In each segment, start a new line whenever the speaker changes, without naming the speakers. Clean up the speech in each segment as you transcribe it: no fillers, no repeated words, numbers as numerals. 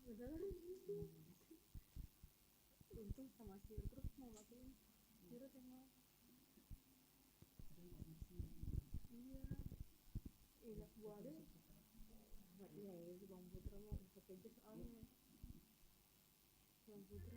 udah untung sama siur terus mau matiin siur emang iya enak buahnya iya ya si Bang Putra mau pakai soalnya Bang Putra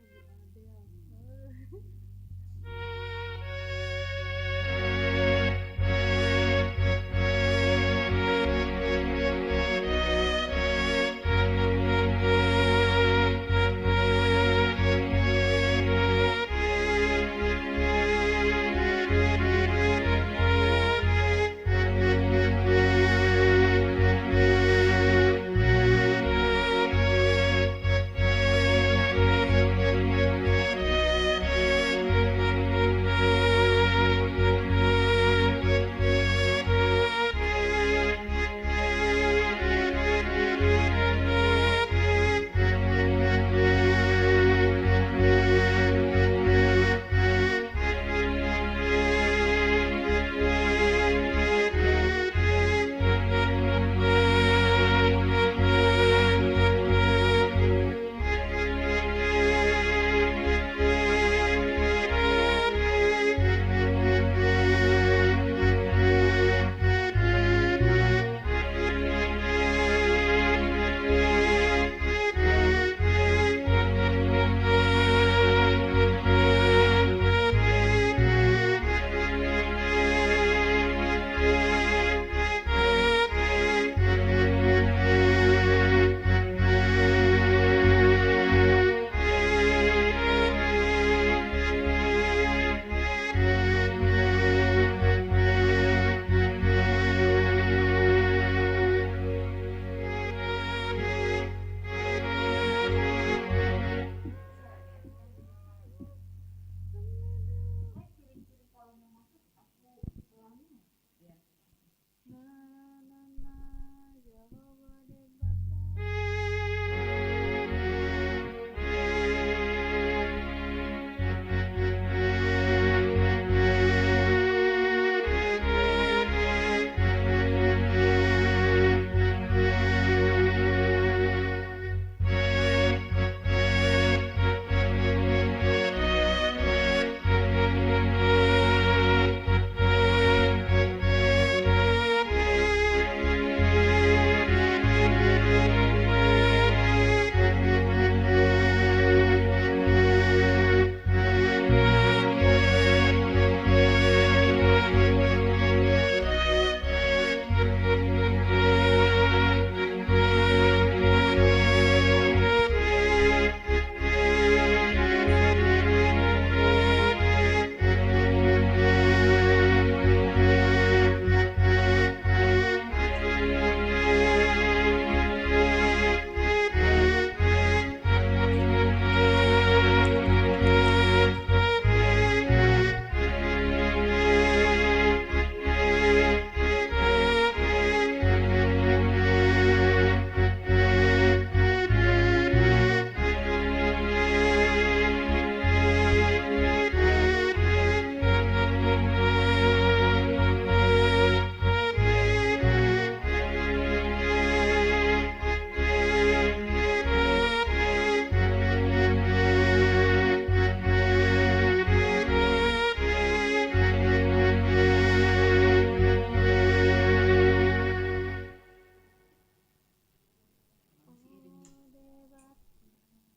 ada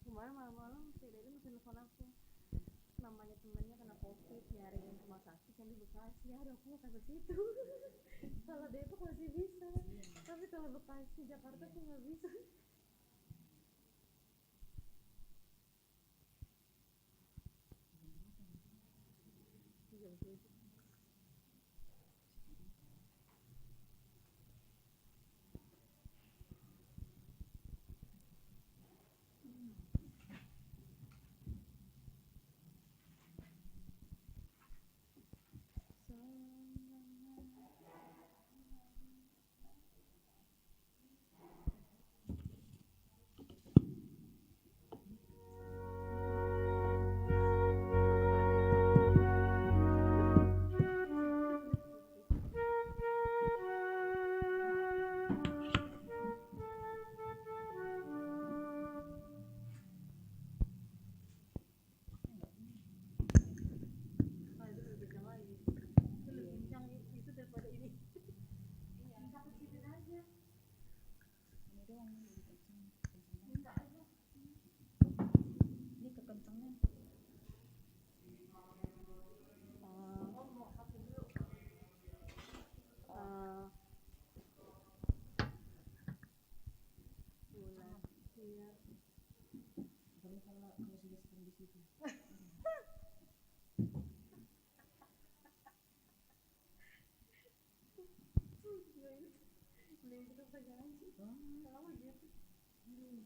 kemarin malam-malam si Dede masih telepon aku namanya temennya kena covid nyariin rumah sakit yang di Bekasi aduh aku mau sampai situ kalau Depok masih bisa tapi kalau Bekasi Jakarta tuh nggak bisa jam 7 sayang
doang lebih kenceng ini kekencengan
bulan iya
kalau sudah sering di situ
mending kita pegangan sih kalau gitu ini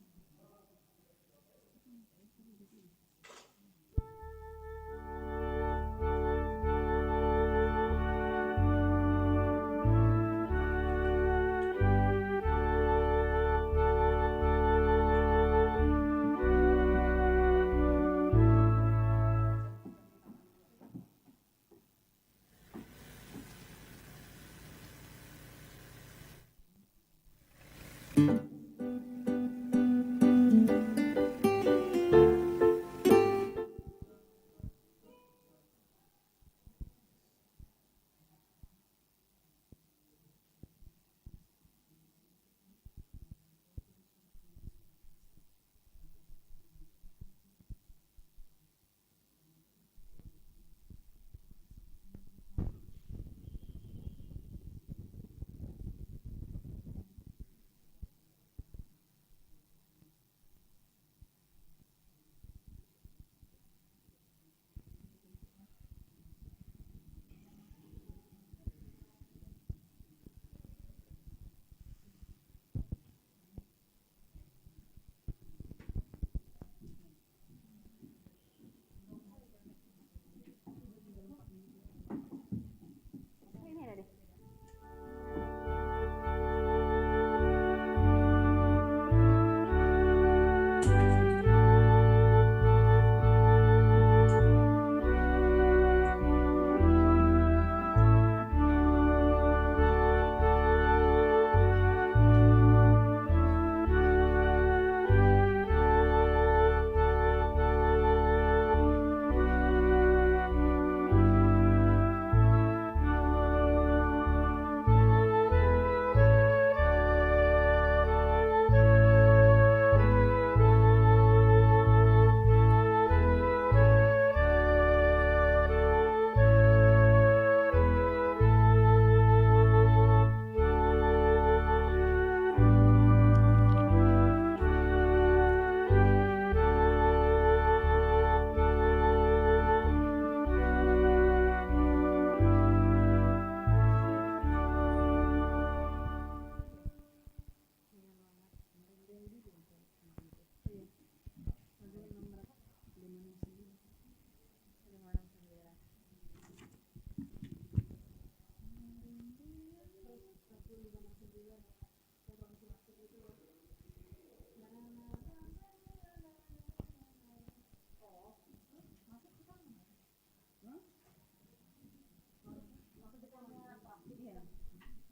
ada deh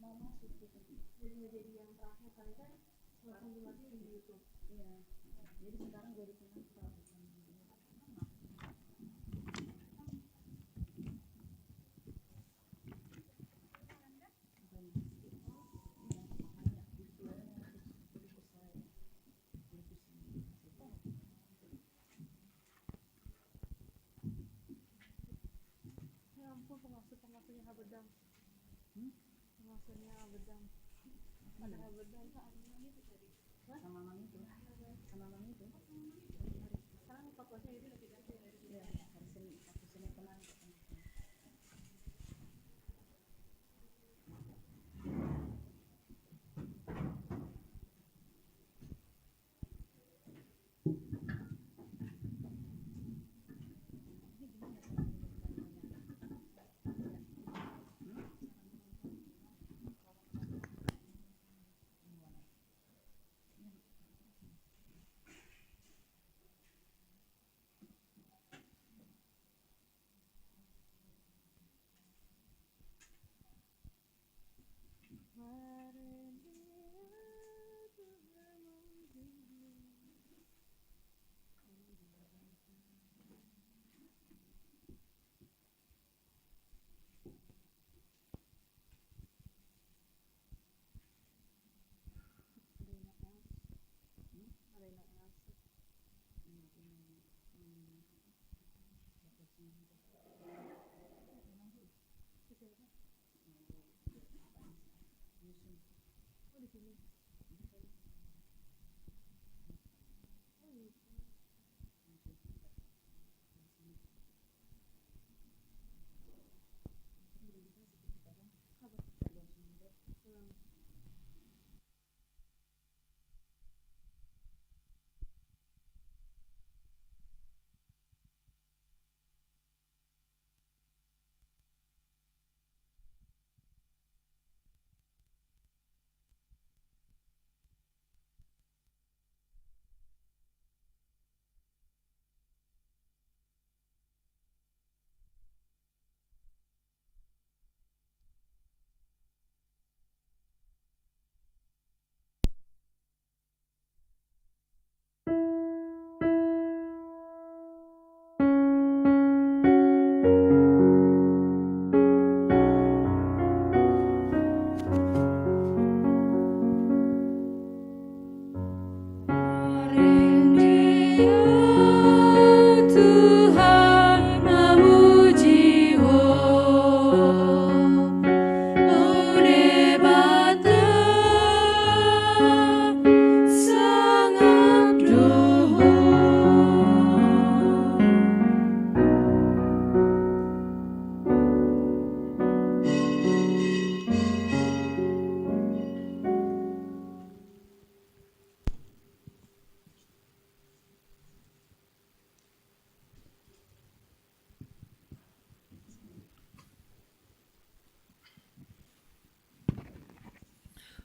mau masuk gitu
jadi yang terakhir kali kan langsung dimatiin di YouTube
iya jadi sekarang jadi penonton
ya ampun pengasuhnya Habedang pengasuhnya Habedang ada Habedang
sama mami itu
sekarang fotonya itu lagi ganti
ya hari Senin kemarin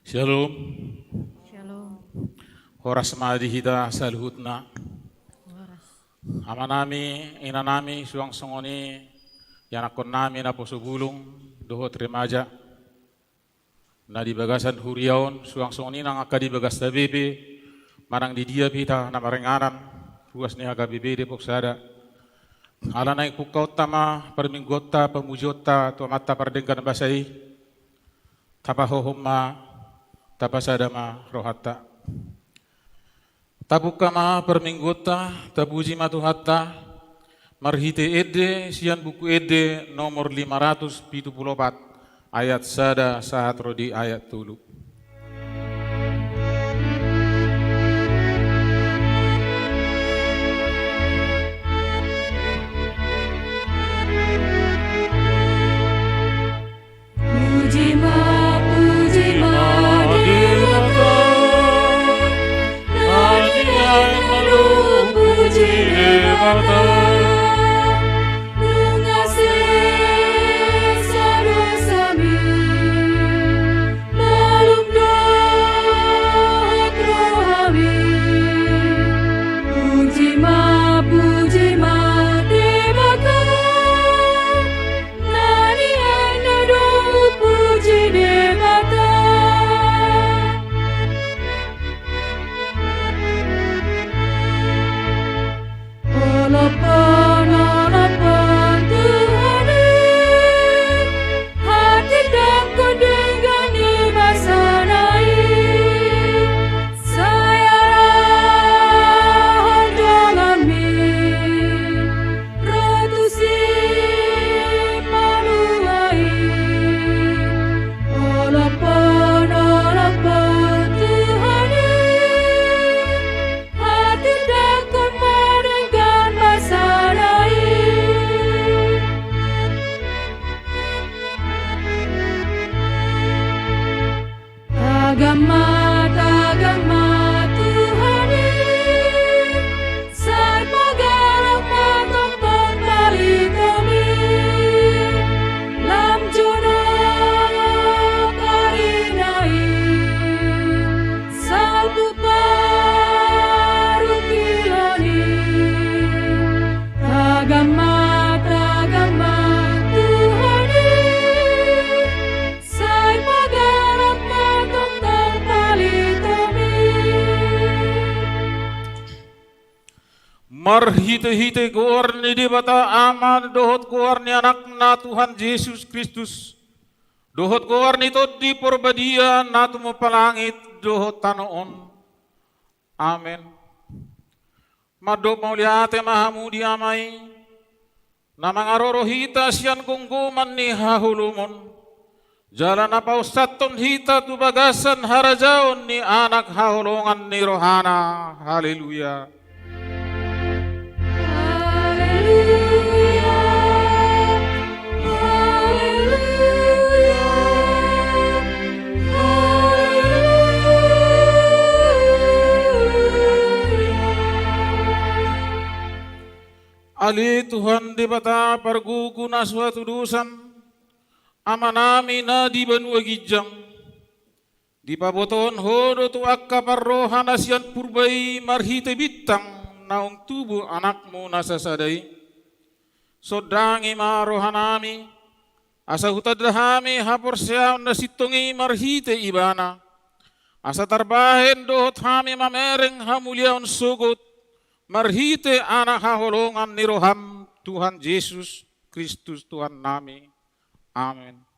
Shalom.
Shalom.
Horas madihita salhutna.
Waras.
Amanami, inanami, suang songoni, yanakon nami na posubulong, dohot remaja. Na di bagasan huriaon, suang songoni nang akadi bagas na bebe, marang di dia pita na marengaran, puas ni aga bebe de poksada. Ala na ipukau tama, perminggota, pemujota, tuamata pardengkan basai, tapahohoma, tapasadama rohata. Tabukama perminggota, tabuji matuhatta, marhite ede, sian buku ede nomor 574, ayat sada sahat rodi ayat tulu. Marhite-hite kuarni di bata aman dohot kuarni anak na Tuhan Yesus Kristus. Dohot kuarni to di porbadia na tumapalangit dohot tanoon. Amen. Madop mauliate mahamudi amai. Na mangarorohita siyan kungkuman ni hahulumon. Jalan apa ustaton hita tu bagasan harajaon ni anak haholongan ni rohana. Haleluya. Ali Tuhan di bata parguku na suatu dusan amanami na di banua gijang di paboton hodo tu akka parrohan asian purbai marhite bitang naung tubuh anakmu nasasadai sodangi marohanami asa hutadahami hapor siam nasitongi marhite ibana asa tarbahen dohot hami mamereng hamuliaon sugut marhite anak haholongan ni roham Tuhan Yesus Kristus Tuhan nami. Amin.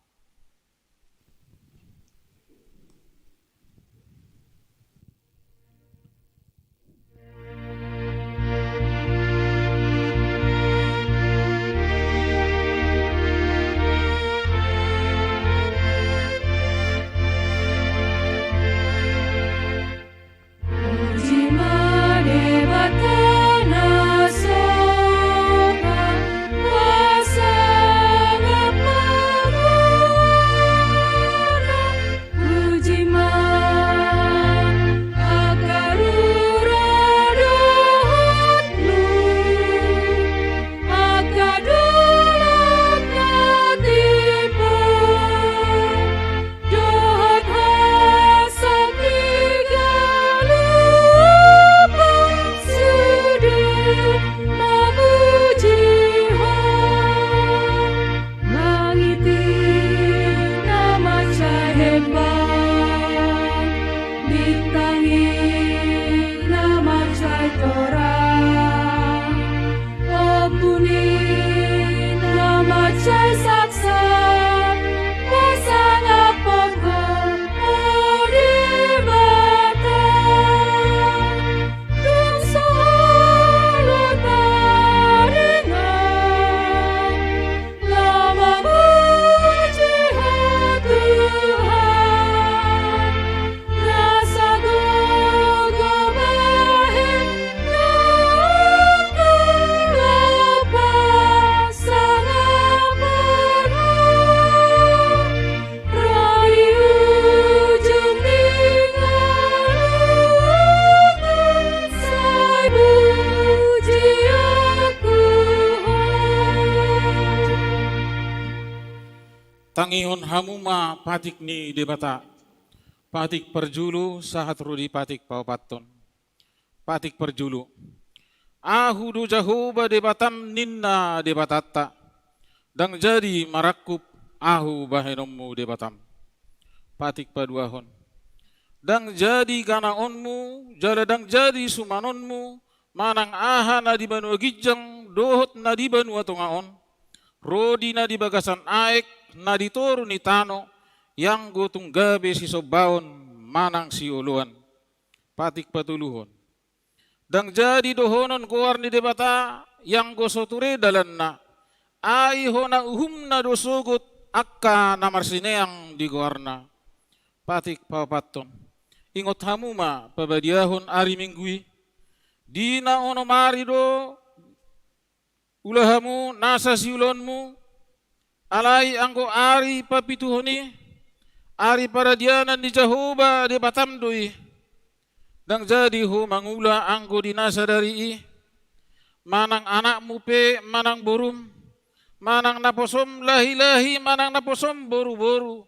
Tangihon hamuma patik ni debata. Patik perjulu sahat rudi patik paupaton. Patik perjulu. Ahudu jahuba debatam ninna debatata. Dang jadi marakup ahu bahenommu debatam. Patik paduahon. Dang jadi ganaonmu, dang jadi sumanonmu, manang aha na di banua gijang, dohot na di banua tongaon, rodi na di bagasan aek, na ditoru ni tano yang gotong gabe si sobaon manang si uluan patik patuluhon dang jadi dohonon kuar ni debata yang gosoture dalan na ai hona uhum na dosogot akka namarsineang di goarna patik papaton ingot hamuma pabadiahon ari minggui dina ono marido ulahamu nasa siulonmu alai angko ari papituhoni ari paradianan di Jahoba di Batamdui dang jadi ho mangula angko dinasa dari manang anakmu pe manang borum manang naposom lahi-lahi manang naposom boru-boru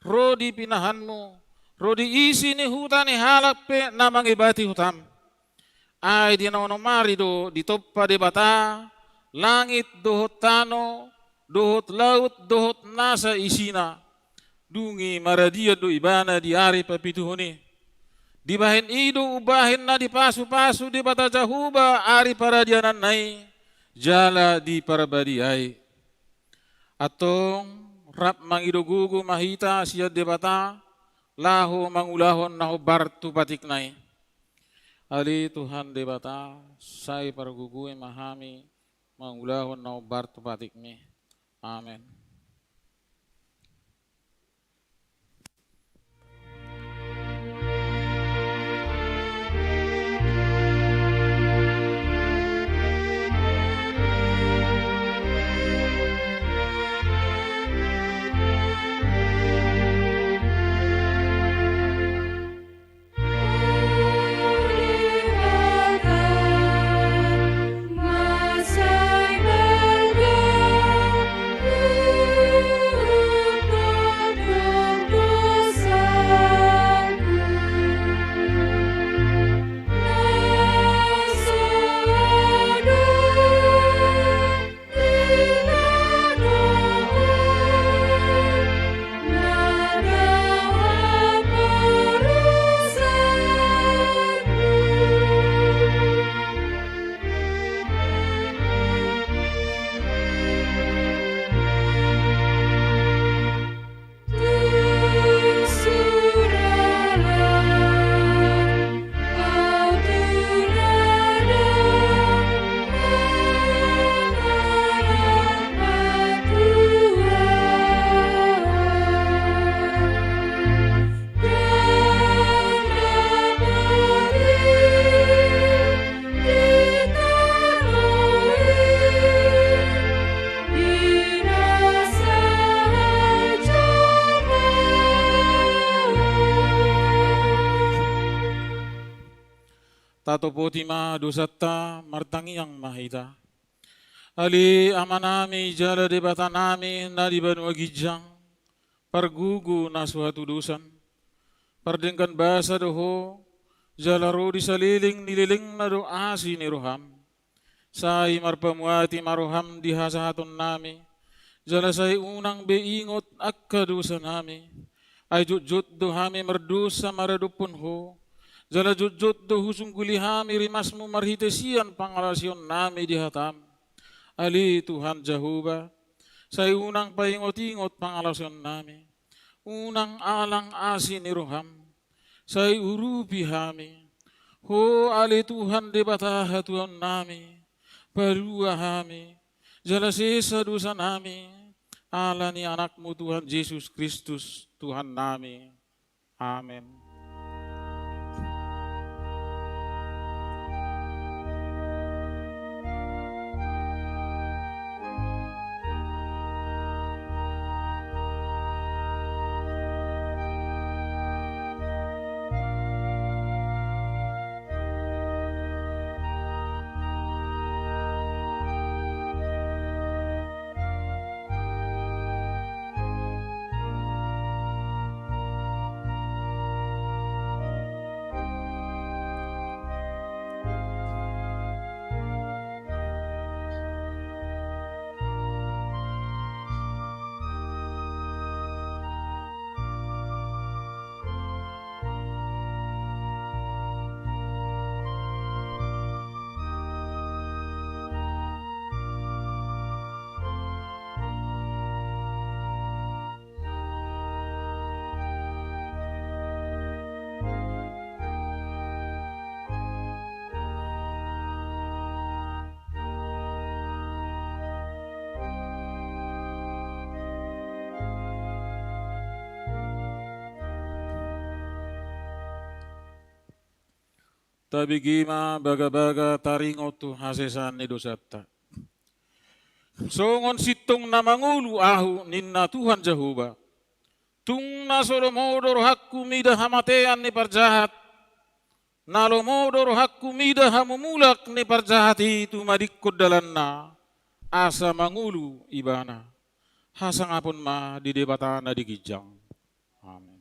rodi pinahanmu rodi isi ni hutan ni halak pe namang ibati hutam ay di naono marido di toppa di bata langit dohot tano dohot laut, dohot nasa isina, dungi maradia do ibana di ari papituhoni. Di bahin ido ubahin na di pasu-pasu di bata Jahuba ari paradianan nai, jala di parabadiai. Atong rap mangido gugu mahita siya di bata, laho mangulahon naho bartu patik nai. Ali Tuhan di bata, say paraguguin mahami, mangulahon naho bartu patik mi. Amin. tato potima dosatta martangi yang mahita. Ali amanami jala debatanami na di banua gijang, pargugu na suatu dosan, pardengkan basa doho, jala rodi saliling nililing na do asi ni roham, sai marpamuati maroham di hasahaton nami, jala sai unang beingot akka dosa nami, ay jut do hami merdosa maradupun ho, jala jut do husung kulihami rimasmu marhitesian pangalasion nami di hatam. Ali Tuhan Jehovah, saya unang paingot-ingot pangalason nami, unang alang asin ni roham, saya urupi hami, ho ali Tuhan debataha Tuhan nami, parua hami, jala sesa dosa nami, ala ni anakmu Tuhan Yesus Kristus, Tuhan nami, amin. Tabigima baga-baga taringot tu hasesan ni dosatta. Songon sitong na mangulu ahu ninna Tuhan Jehovah. Tung na solomodor hakku mida hamatean ni parjahat. Nalomodor hakku mida hamumulak ni parjahat itu madikod dalanna. Asa mangulu ibana. Hasangapun ma di debatana di gijang. Amin.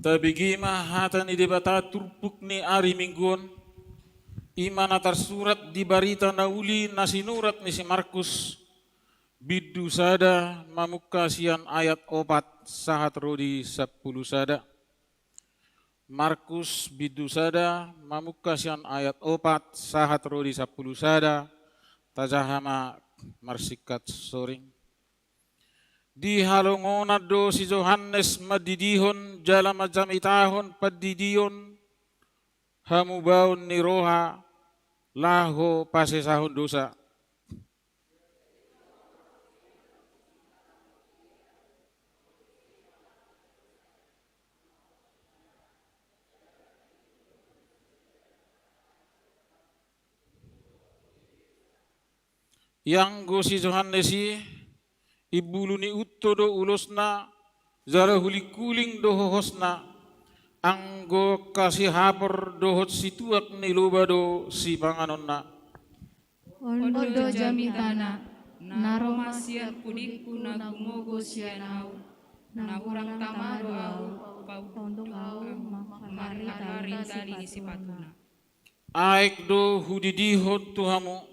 Tabigima hatan ni debata turpuk ni ari mingguan. Imana tersurat di barita nauli nasinurat ni si Markus. Bidu sada mamukasian ayat opat sahat rodi 10 sada. Markus bidu sada mamukasian ayat opat sahat rodi 10 sada. Tajahama marsikat soring. Di halongona do si Johannes madidihon jala macam itahon padidion hamubaon ni roha laho pasesahon dosa. Yang go si Johannes ibulu ni utto do ulosna zara huli kuling do hohosna anggo kasih hapor dohot situak nilubado si panganonna.
Ondo jamitana, naroma sian kudiku nagumogo sianau, na urang tamado au, paundung au, mari tali di sipatuna.
Aik do hudidihon Tuhamu,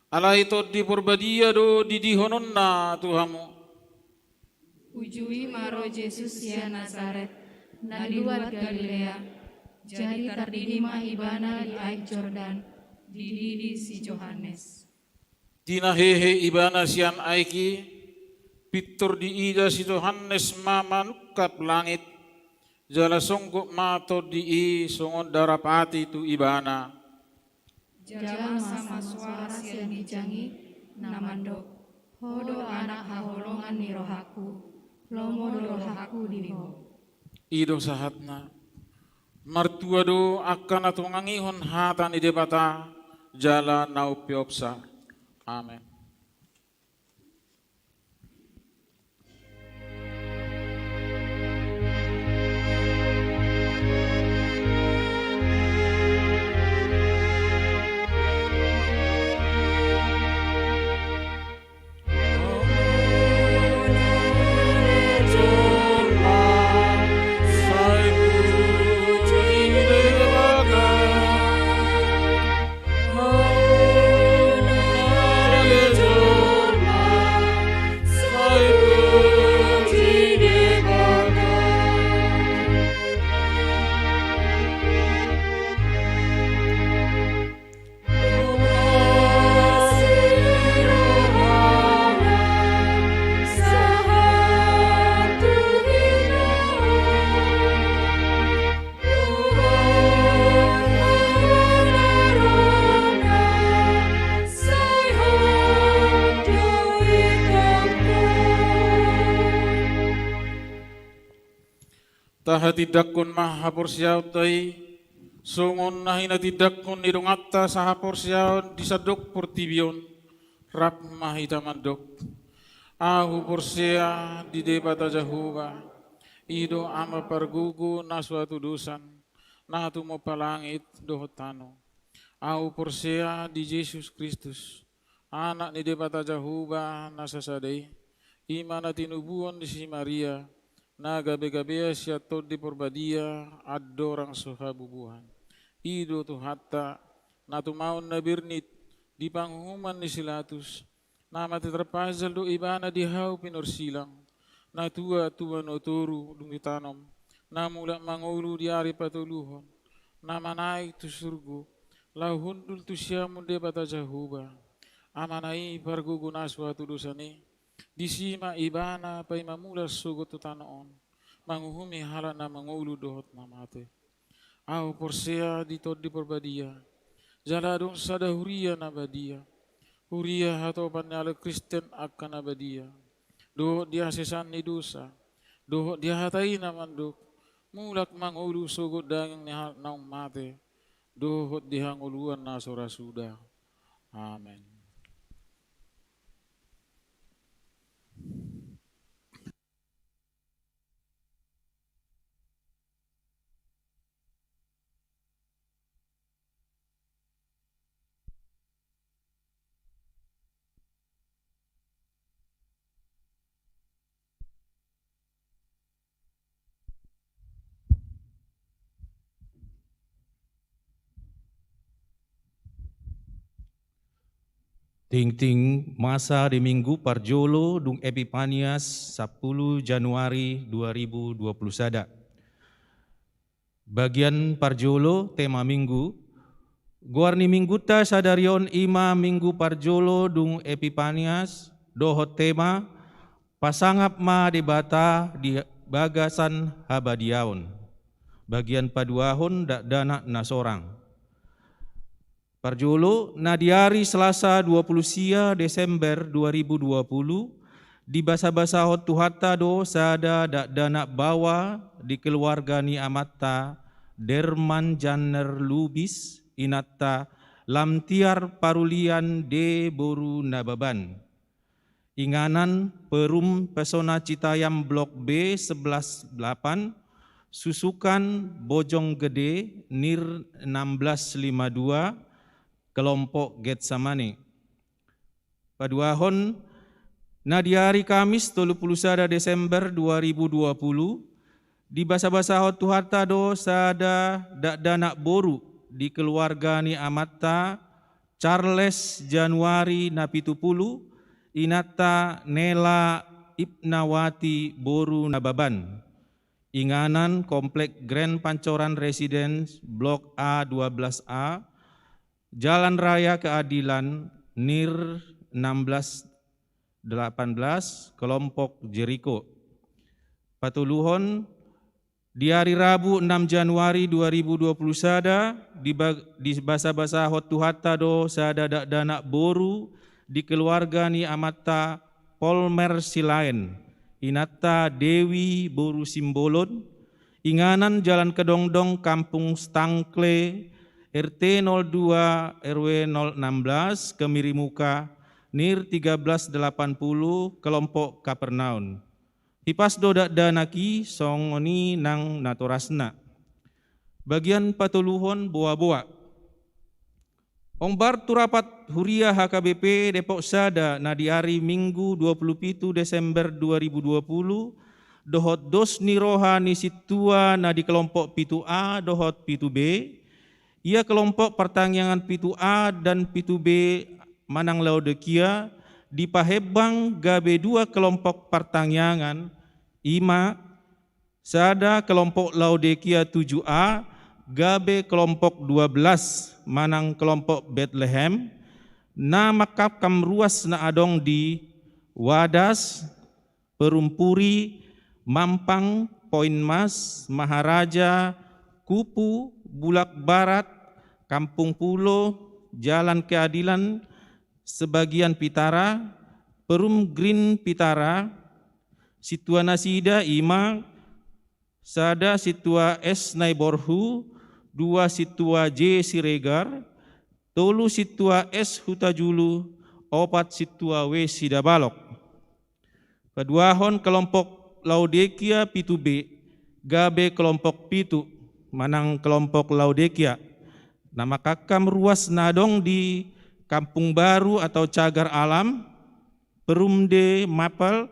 alai to di porbadia do didihononna Tuhamu.
Ujui maro Yesus sian Nazaret, na diluar Galilea, jadi tardidima ibana di aik Jordan, dididi si Johannes.
Tina hehe ibana sian aiki, pitur di ida si Johannes mamanukap langit, jala songkok mato di i songon darapati tu ibana.
Jala sama suara sian dijangi, namando, hodo anak haholongan ni rohaku, lomo do rohaku diho.
Ido sahatna, martua do akan atau ngangihon hatan ide bata, jala nau piopsa. Amin. Taha tidak kun maha porsiaw tay, songon nahina tidak kun idong atta saha porsiaw disadok portibion, rap mahita mandok. Ahu porsia di debata jahuba, ido ama pargugu na suatu dusan, na tumo palangit dohotano. Ahu porsia di Yesus Kristus, anak ni debata jahuba na sasadai, imana tinubuan di si Maria, na gabe-gabe siya tod di porbadia adorang suhabubuhan. Ido tu hatta na tumaon na birnit di panghuman ni silatus na matiterpazal do ibana di hau pinursilang na tua no turu dumitanom na mula mangulu di ari patuluhon na manai tu surgo lahundul tu siya munde bata jahuba amanai parguguna suatu dosani disima ibana pay mamulas sugot tu tanoon manguhumi hala na mangulu dohot mamate au porsia di tod di porbadia jaladong sada huria na badia huria hato panyala Kristen akan na badia dohot dia sesan ni dosa dohot dia hatai na mandok mulak mangulu sugot daging ni naong mate dohot dihanguluan na sorasuda. Amen.
Ting-ting masa di Minggu Parjolo dung Epipanias 10 Januari 2021. Bagian Parjolo tema Minggu. Guarni mingguta sadarion ima Minggu Parjolo dung Epipanias dohot tema pasangap ma debata di bagasan habadiaon. Bagian paduahon dak dana nasorang. Parjolo na di hari Selasa 20 Desember 2020 di basa-basa hot tuhata do sada dak dana bawa di keluarga ni amatta Derman Janner Lubis inatta lamtiar parulian de boru nababan. Inganan Perum Pesona Citayam Blok B 11-8 Susukan Bojonggede NIR 1652 kelompok Getsamani. Paduahon na di hari Kamis 31 Desember 2020 di basa-basa hotu harta do sada danak boru di keluarga ni Amatta Charles Januari na 70 inata Nela Ibnawati boru nababan. Inganan Komplek Grand Pancoran Residence Blok A 12A Jalan Raya Keadilan NIR 1618 kelompok Jericho. Patuluhon di hari Rabu 6 Januari 2020 sada di basa-basa hotu hatta do sada danak boru di keluarga ni Amatta Polmer Silaen inata Dewi boru Simbolon. Inganan Jalan Kedongdong Kampung Stangkle RT 02 RW 016 Kemirimuka NIR 1380 kelompok Kapernaun. Hipas dodak danaki songoni nang naturasna. Bagian patuluhon boa-boa. Ongbar turapat Huria HKBP Depok Sada na di hari Minggu 27 Desember 2020 dohot dos ni rohani situa na di kelompok pitu A dohot pitu B. Ia kelompok pertangyangan pitu A dan pitu B Manang Laodikia di Pahebang gabe dua kelompok pertangyangan Ima sada kelompok Laodikia 7A gabe kelompok 12 Manang kelompok Bethlehem na makap kam ruas na adong di Wadas, Perumpuri, Mampang, Poin Mas, Maharaja, Kupu, Bulak Barat, Kampung Pulo, Jalan Keadilan, sebagian Pitara, Perum Green Pitara, Situa Nasida Ima, sada Situa S Naiborhu, 2 Situa J Siregar, 3 Situa S Hutajulu, 4 Situa W Sidabalok. Paduahon kelompok Laodikia pitu B, gabe kelompok pitu Manang kelompok Laodikia. Nama kakam ruas nadong di Kampung Baru atau Cagar Alam, Perumde Mapel,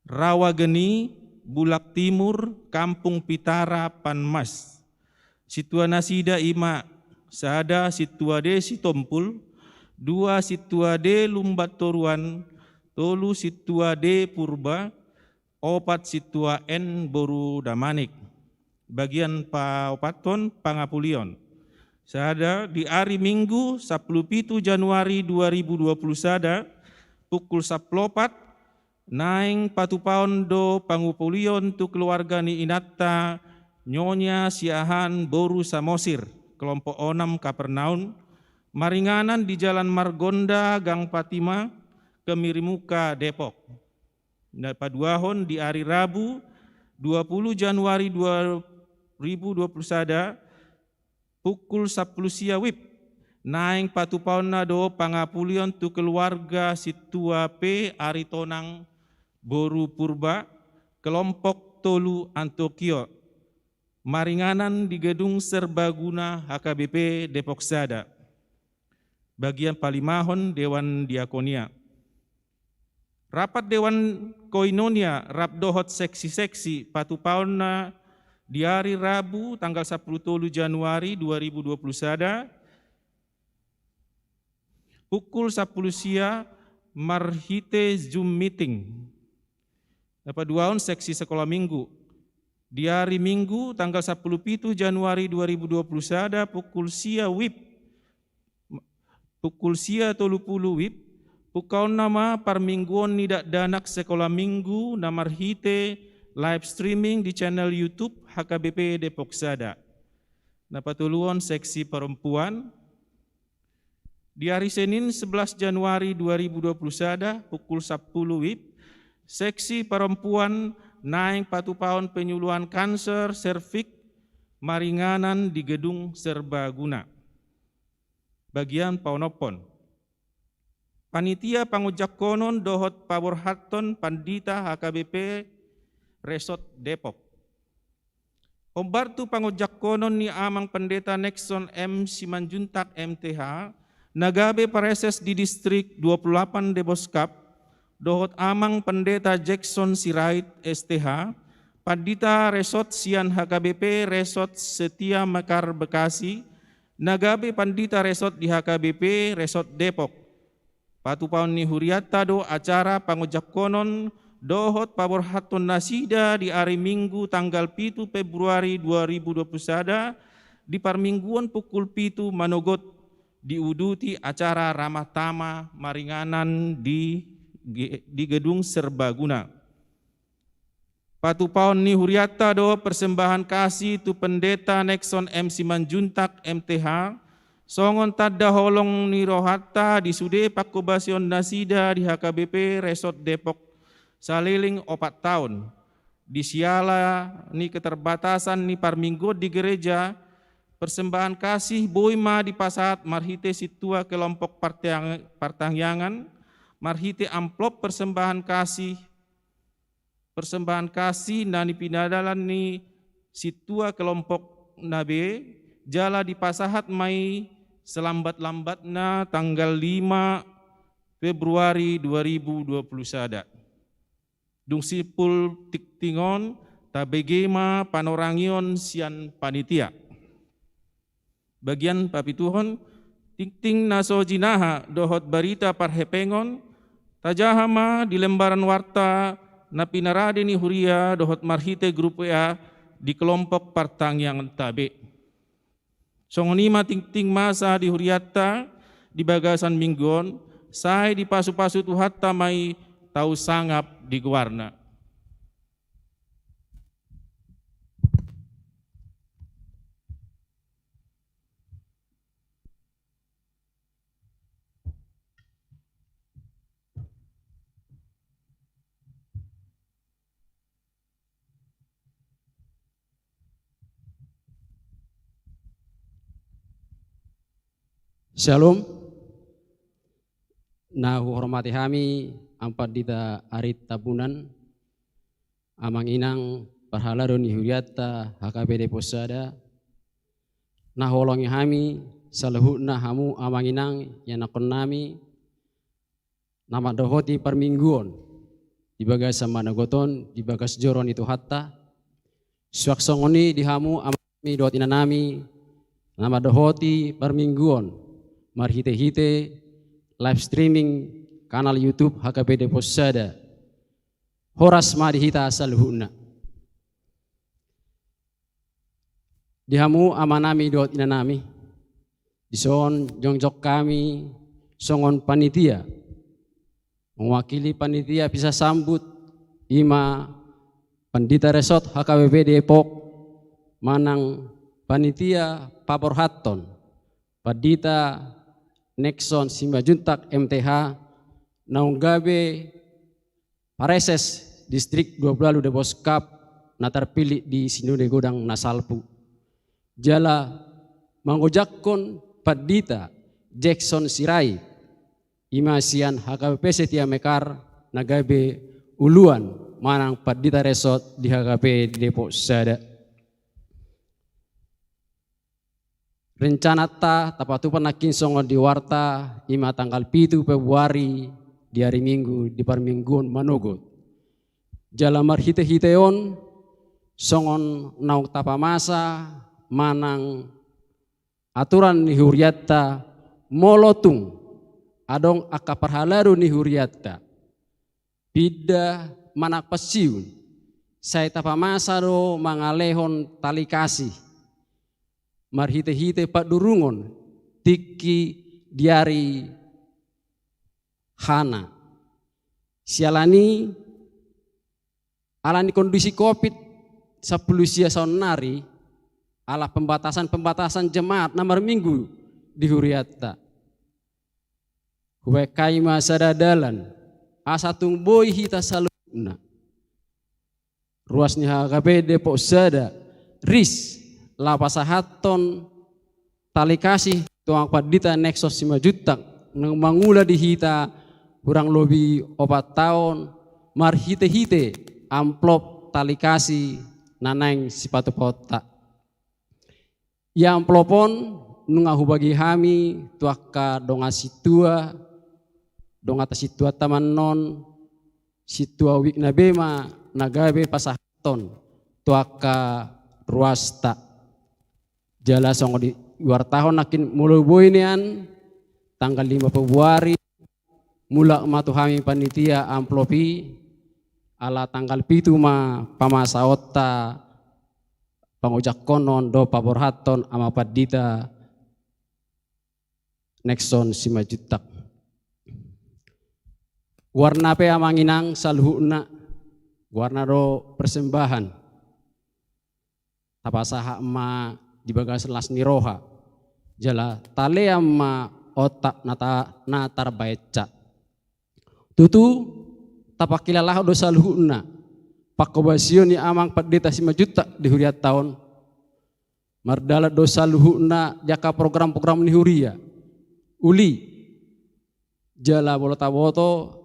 Rawageni, Bulak Timur, Kampung Pitara, Panmas. Situa Nasida Ima, sada Situa D Sitompul, 2 Situa D Lumbat Toruan, 3 Situa D Purba, 4 Situa N Boru Damanik. Bagian Paopaton Pangapulion. Sada di hari Minggu 17 Januari 2020 sada pukul 10 naing patupaon do Pangupulion tu keluarga ni Inata Nyonya Siahan Boru Samosir kelompok 6 Kapernaun maringanan di Jalan Margonda Gang Fatima Kemirimuka Depok. Dan paduahon di hari Rabu 20 Januari 2020 sada pukul 10 siawip naing patupaon do Pangapulion tu keluarga Situa P Aritonang Boru Purba kelompok Tolu Antokio maringanan di Gedung Serbaguna HKBP Depok Sada. Bagian Palimahon Dewan Diakonia. Rapat Dewan Koinonia Rapdohot seksi-seksi patupaonna di hari Rabu tanggal 10 Januari 2020 sada pukul 10 sia marhite Zoom meeting. Paduahon seksi sekolah minggu. Di hari Minggu tanggal 10 Januari 2020 sada pukul sia WIB. Pukul sia 30 WIB. Pukaon nama parmingguon nidak danak sekolah minggu namarhite live streaming di channel YouTube HKBP Depok Sada. Napatuluon seksi perempuan. Di hari Senin 11 Januari 2020 sada pukul 10 WIB, seksi perempuan naing patupaon penyuluhan kanser serviks maringanan di Gedung Serbaguna. Bagian Paunopon. Panitia pangujak konon dohot Pabor Hatton Pandita HKBP Resort Depok. Obartu pangojakonon ni amang pendeta Nexon M. Simanjuntak MTH, nagabe pareses di distrik 28 Deboskap, dohot amang pendeta Jackson Sirait STH, Padita Resort Sian HKBP Resort Setia Mekar Bekasi, nagabe pandita resort di HKBP Resort Depok. Patupaon ni Huriata do acara pangojakonon dohot paborhaton nasida di hari Minggu tanggal 7 Februari 2021 di parmingguan pukul 7 manogot diuduti acara ramah tamah maringanan di gedung serbaguna. Patupaon ni Huriata do persembahan kasih tu pendeta Nexon M. Simanjuntak MTH songon tada holong ni rohata di sude pakobasion nasida di HKBP Resort Depok saliling 4 tahun. Di siala ni keterbatasan ni parminggo di gereja, persembahan kasih boima di pasat marhite situa kelompok partangyangan, marhite amplop persembahan kasih nani pinadalan ni situa kelompok nabe, jala di pasahat mai selambat-lambatna tanggal 5 Februari 2021. Dung sipul tiktingon tabegema panorangion sian panitia. Bagian papituhon tikting naso jinaha dohot barita parhepengon tajahama di lembaran warta na pinarade ni Huria dohot marhite grup WA di kelompok partangyangan tabe. Songonima ting masa di Huriata di bagasan minggon, saya di pasu-pasu tuhatta mai tahu sangap di guarna.
Shalom. Nah, hormati kami ampat dita arit tabunan amang inang parhalaro ni Huriata HKBD Posada. Nah, holongi kami salahutna hamu amang inang yang nakon nami nama dohoti permingguan di bagas sama nagoton di bagas joron itu hatta suaksongoni di hamu amami dohot inanami nama dohoti permingguan marhite-hite live streaming kanal YouTube HKBD Posada horas madihita salhuna dihamu amanami dot inanami dison jongjok kami songon panitia mewakili panitia bisa sambut ima pandita resort HKBP Depok manang panitia Papor Hatton Padita Nexon Simanjuntak MTH naunggabe pareses distrik 20 Deboskap na terpilih di Sinode Godang Nasalpu jala mangojakkon Padita Jackson Sirait imasian HKBP Setia Mekar nagabe uluan manang Padita Resort di HKBP Depok Sada. Rencana tapatupan nakin songon di warta ima tanggal 7 Februari di hari Minggu di parmingguan manogot. Jala marhite-hiteon songon nauk tapamasa manang aturan ni Huriata molotung adong akaparhalaru ni Huriata. Bida manak pasiun saya tapamasa do mangalehon tali kasih. Marhite-hite pak durungon tiki diari hana sialani alani kondisi COVID 10 sia sonari ala pembatasan jemaat nomor minggu di Huriata wekai masa dadalan asa tungboi hita saluna ruasnya HKBP Depok Sada ris lapasahaton tali kasih tuang Padita Nexon Simanjuntak nang mangula di hita kurang lebih 4 tahun marhite-hite amplop tali kasih nanang sipatu pota. Yang pelopon nungahu bagi kami tuaka donga situa donga ta situa taman non situa wikna bema nagabe pasahaton tuaka ruasta jala songo di luar tahun nakin mulu boinean tanggal 5 Februari mula matu kami panitia amplopi ala tanggal pitu ma pamasaota pangujak konon do paborhaton ama padita Nexon 5 juta. Warna pe amanginang salhuna warna do persembahan tapasaha ma di bagas las niroha jala tale ama otak natar baeca tutu tapakilalah do salhuna pakobasio ni amang padita 5 juta di huriat tahun mardala do salhuna jaka program-program ni huria uli jala bolotaboto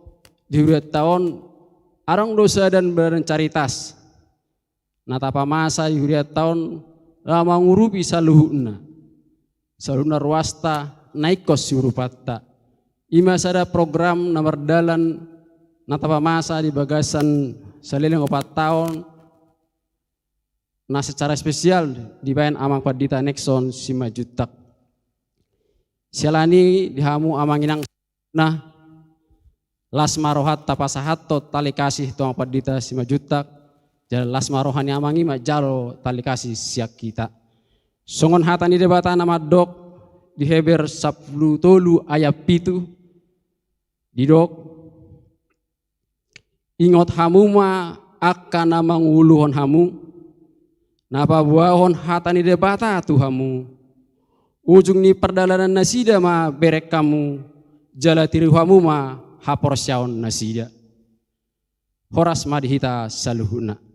di huriat tahun arang dosa dan berencaritas natapa masa di huriat tahun lama ngurupi salhuna ruasta naikos surupata ima sada program nomor dalan natapa masa di bagasan saliling 4 tahun nah secara spesial dibayan amang padita Nexon 5 juta sialani dihamu amang inang nah las marohat tapasahato tali kasih tuang padita 5 juta jadi las marohani amangi majalo tali kasih siak kita songon hatani debata nama dok di Heber 10 tolu ayat pitu di dok ingot hamu ma akan namang uluhon hamu napa buahon hatani debata tu hamu ujung ni perdalanan nasida ma berek kamu jala tiru hamu ma hapor syaun nasida horas madihita saluhuna.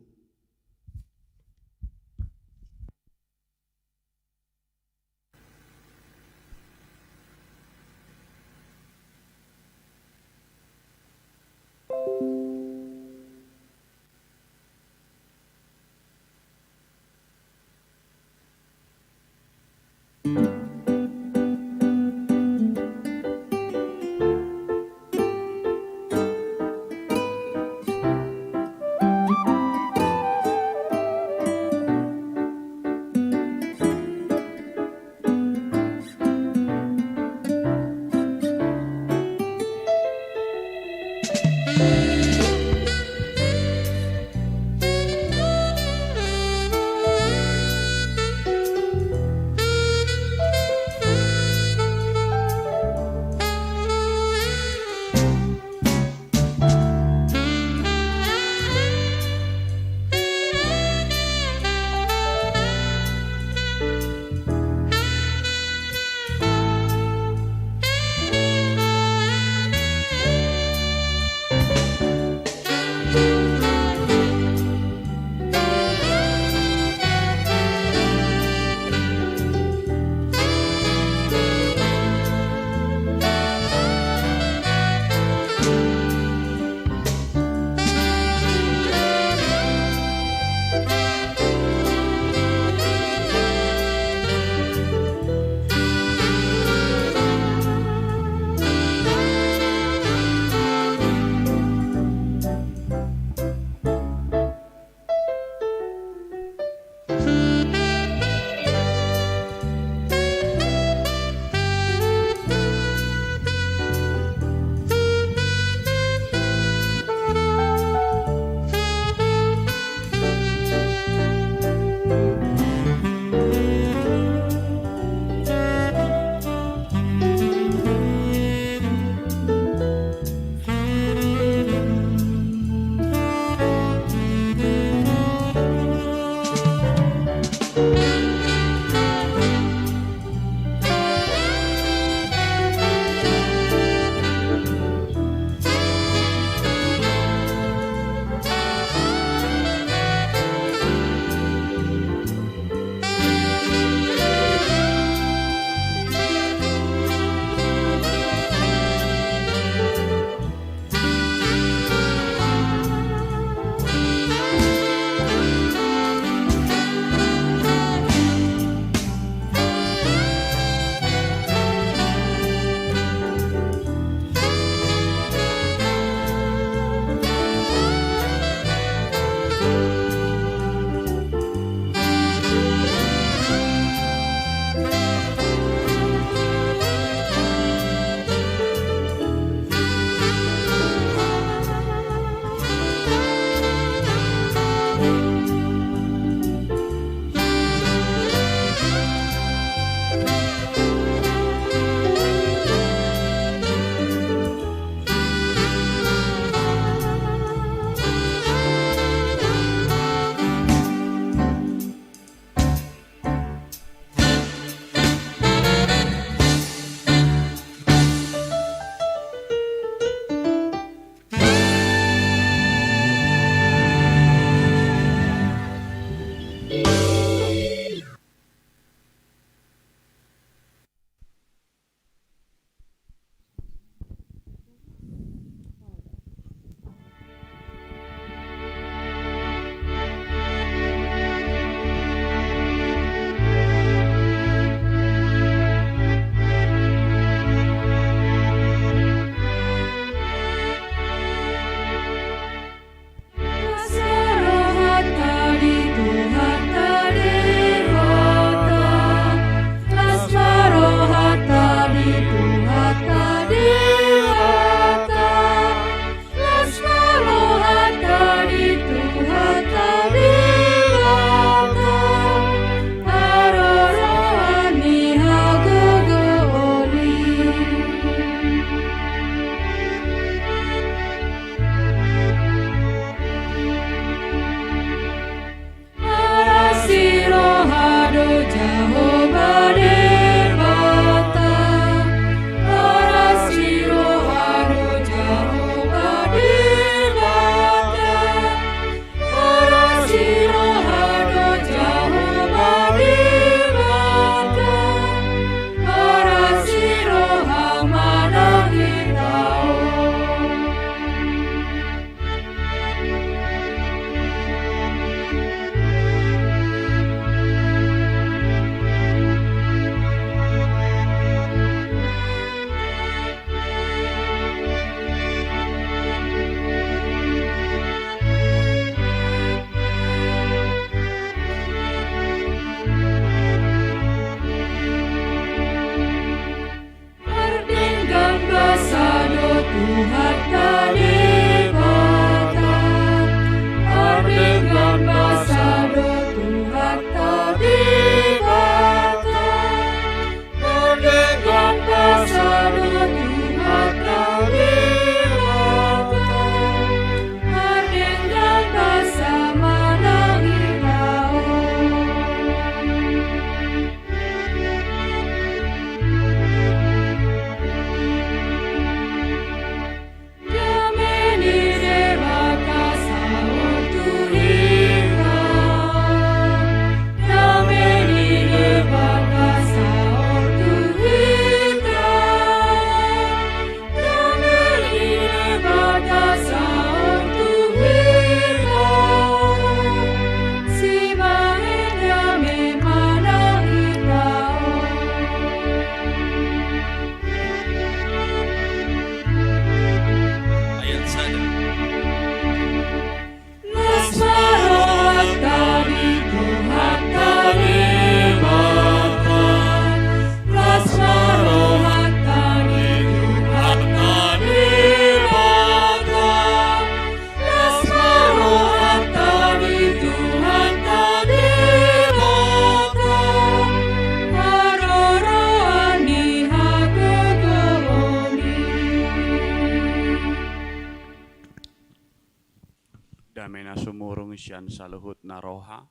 sian saluhut naroha,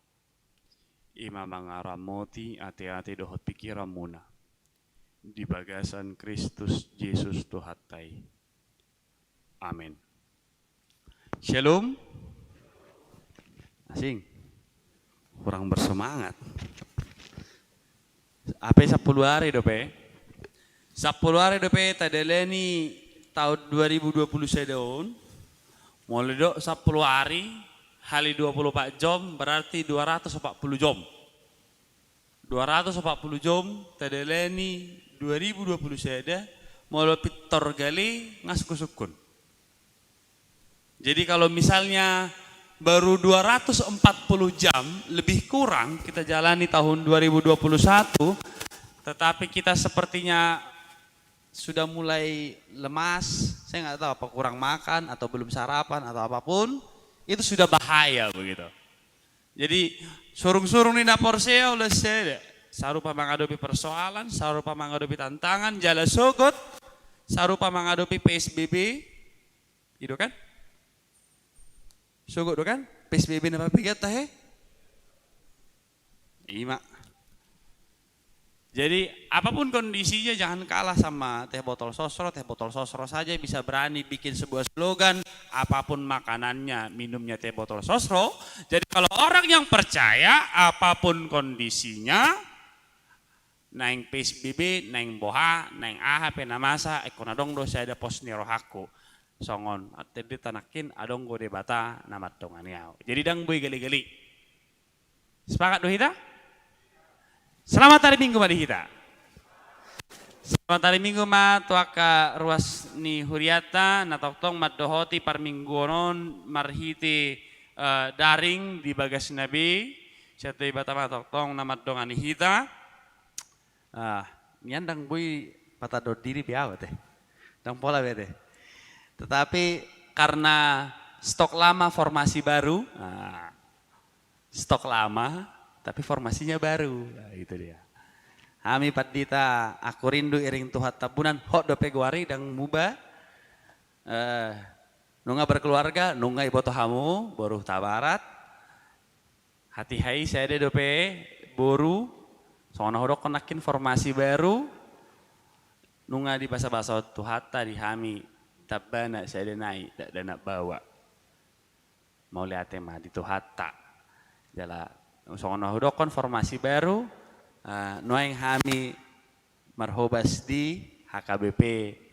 ima mangaramoti ate-ate dohot pikiran muna. Di bagasan Kristus Yesus Tuhatai. Amin. Shalom. Asing. Kurang bersemangat. Apa 10 hari dope? 10 hari dope tadeleni tahun 2020 sedon. Mulai do 10 hari, kali 24 jam berarti 240 jam. 240 jam tadeleni 2020 seda mulai pitor gali ngaskusukun. Jadi kalau misalnya baru 240 jam lebih kurang kita jalani tahun 2021, tetapi kita sepertinya sudah mulai lemas, saya nggak tahu apa kurang makan atau belum sarapan atau apapun, itu sudah bahaya begitu. Jadi surung-surung di dapur saya oleh saya, sarupa menghadapi persoalan, sarupa menghadapi tantangan, jala sogot, sarupa menghadapi PSBB, itu kan? Sogot itu kan? PSBB napa pigat teh? Iya. Jadi apapun kondisinya jangan kalah sama teh botol sosro saja bisa berani bikin sebuah slogan, apapun makanannya, minumnya teh botol sosro. Jadi kalau orang yang percaya apapun kondisinya, naing PSBB, naing boha, naing AHP namasa, ekonadong do saya ada pos nirohaku. Songon, tadi tanakin adong go debata namat donganiau. Jadi dang boy gali-gali. Sepakat do kita? Selamat hari Minggu mari kita. Selamat hari Minggu ma tuaka ruas ni huriata natoktong mat dohoti par mingguonon marhiti daring di bagas nabi. Satu ibata matoktong namat dongani hita. Nian dang boy patado diri piaw teh. Dang pola bete. Tetapi karena stok lama formasi baru, stok lama tapi formasinya baru, nah, itu dia. Kami padita aku rindu iring Tuhan tabunan hok dope guari dan muba, nunga berkeluarga, nunga iboto hamu, boruh tabarat, hati hai saya de dope boru, soalnya hodok konakin formasi baru, nunga di basa-basa Tuhata di hami tabana saya de naik dan nak bawa, mau lihat tema di Tuhata, jala. Soalnya udah konformasi baru, noeng hami marhobas di HKBP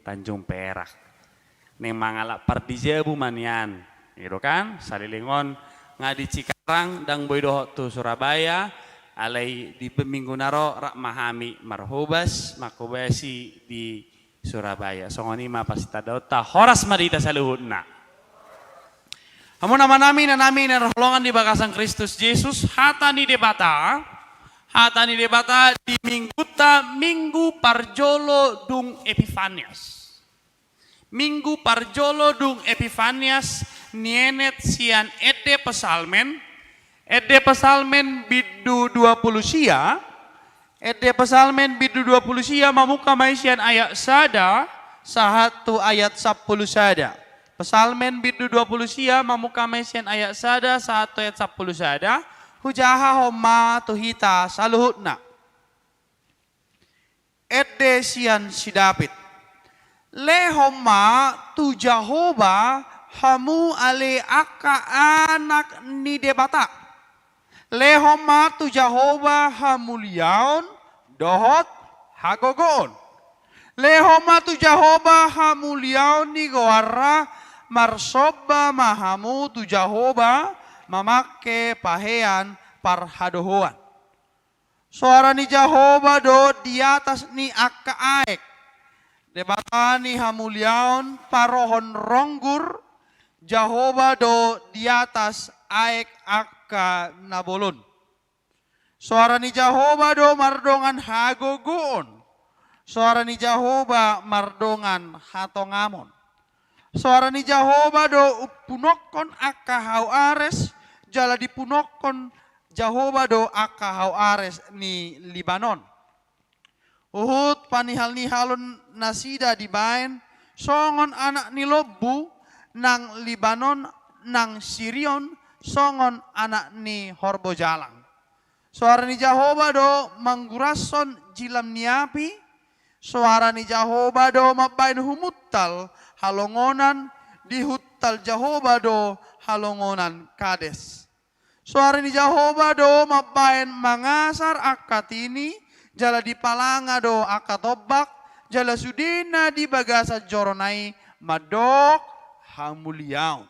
Tanjung Perak. Neng mangalak pardijabu manian, gitu kan? Salilingon ngadi Cikarang dang boydoh tu Surabaya, alai di peminggu naro rak mahami marhobas makobasi di Surabaya. Songoni ma pasita dauta horas madita saluhutna. Hamun nama nami na rolongan di bagasan Kristus Yesus hatani debata di minggu parjolo dung Epifanias. Minggu parjolo dung Epifanias nienet sian ede pesalmen bidu 20 sia. Ede pesalmen bidu 20 sia mamuka maisian ayat sada sahatu ayat 10 sada. Pesalmen bidu 20 sia mamuka maisian ayat sada 1 ayat 10 sada hujaha homa tuhita saluhutna. Ede sian si David. Le homa tu Jahoba hamu ale aka anak ni debata. Le homa tu Jahoba hamuliaon dohot hagogon. Le homa tu Jahoba hamuliaon ni goara marsoba mahamu tu Jahoba mamake pahean parhadohoan. Suara ni Jahoba do di atas ni aka aek. Debatani hamuliaon parohon ronggur. Jahoba do di atas aek aka nabolon. Suara ni Jahoba do mardongan hagogoon. Suara ni Jahoba mardongan hatongamon. Suara ni Jahoba do punokon akahau ares, jala dipunokon Jahoba do akahau ares ni Libanon. Uhud panihal-nihalon nasida dibaen, songon anak ni lobu nang Libanon nang Sirion,
songon anak ni horbo jalang. Suara ni Jehovah do manggurason jilam niapi. Suara ni Jehovah do mabain humuttal halongonan di huttal Jehovah do halongonan kades. Suara ni Jehovah do mabain mangasar akatini jala di palanga do akatobak jala sudina di bagasa joronai madok hamuliaun.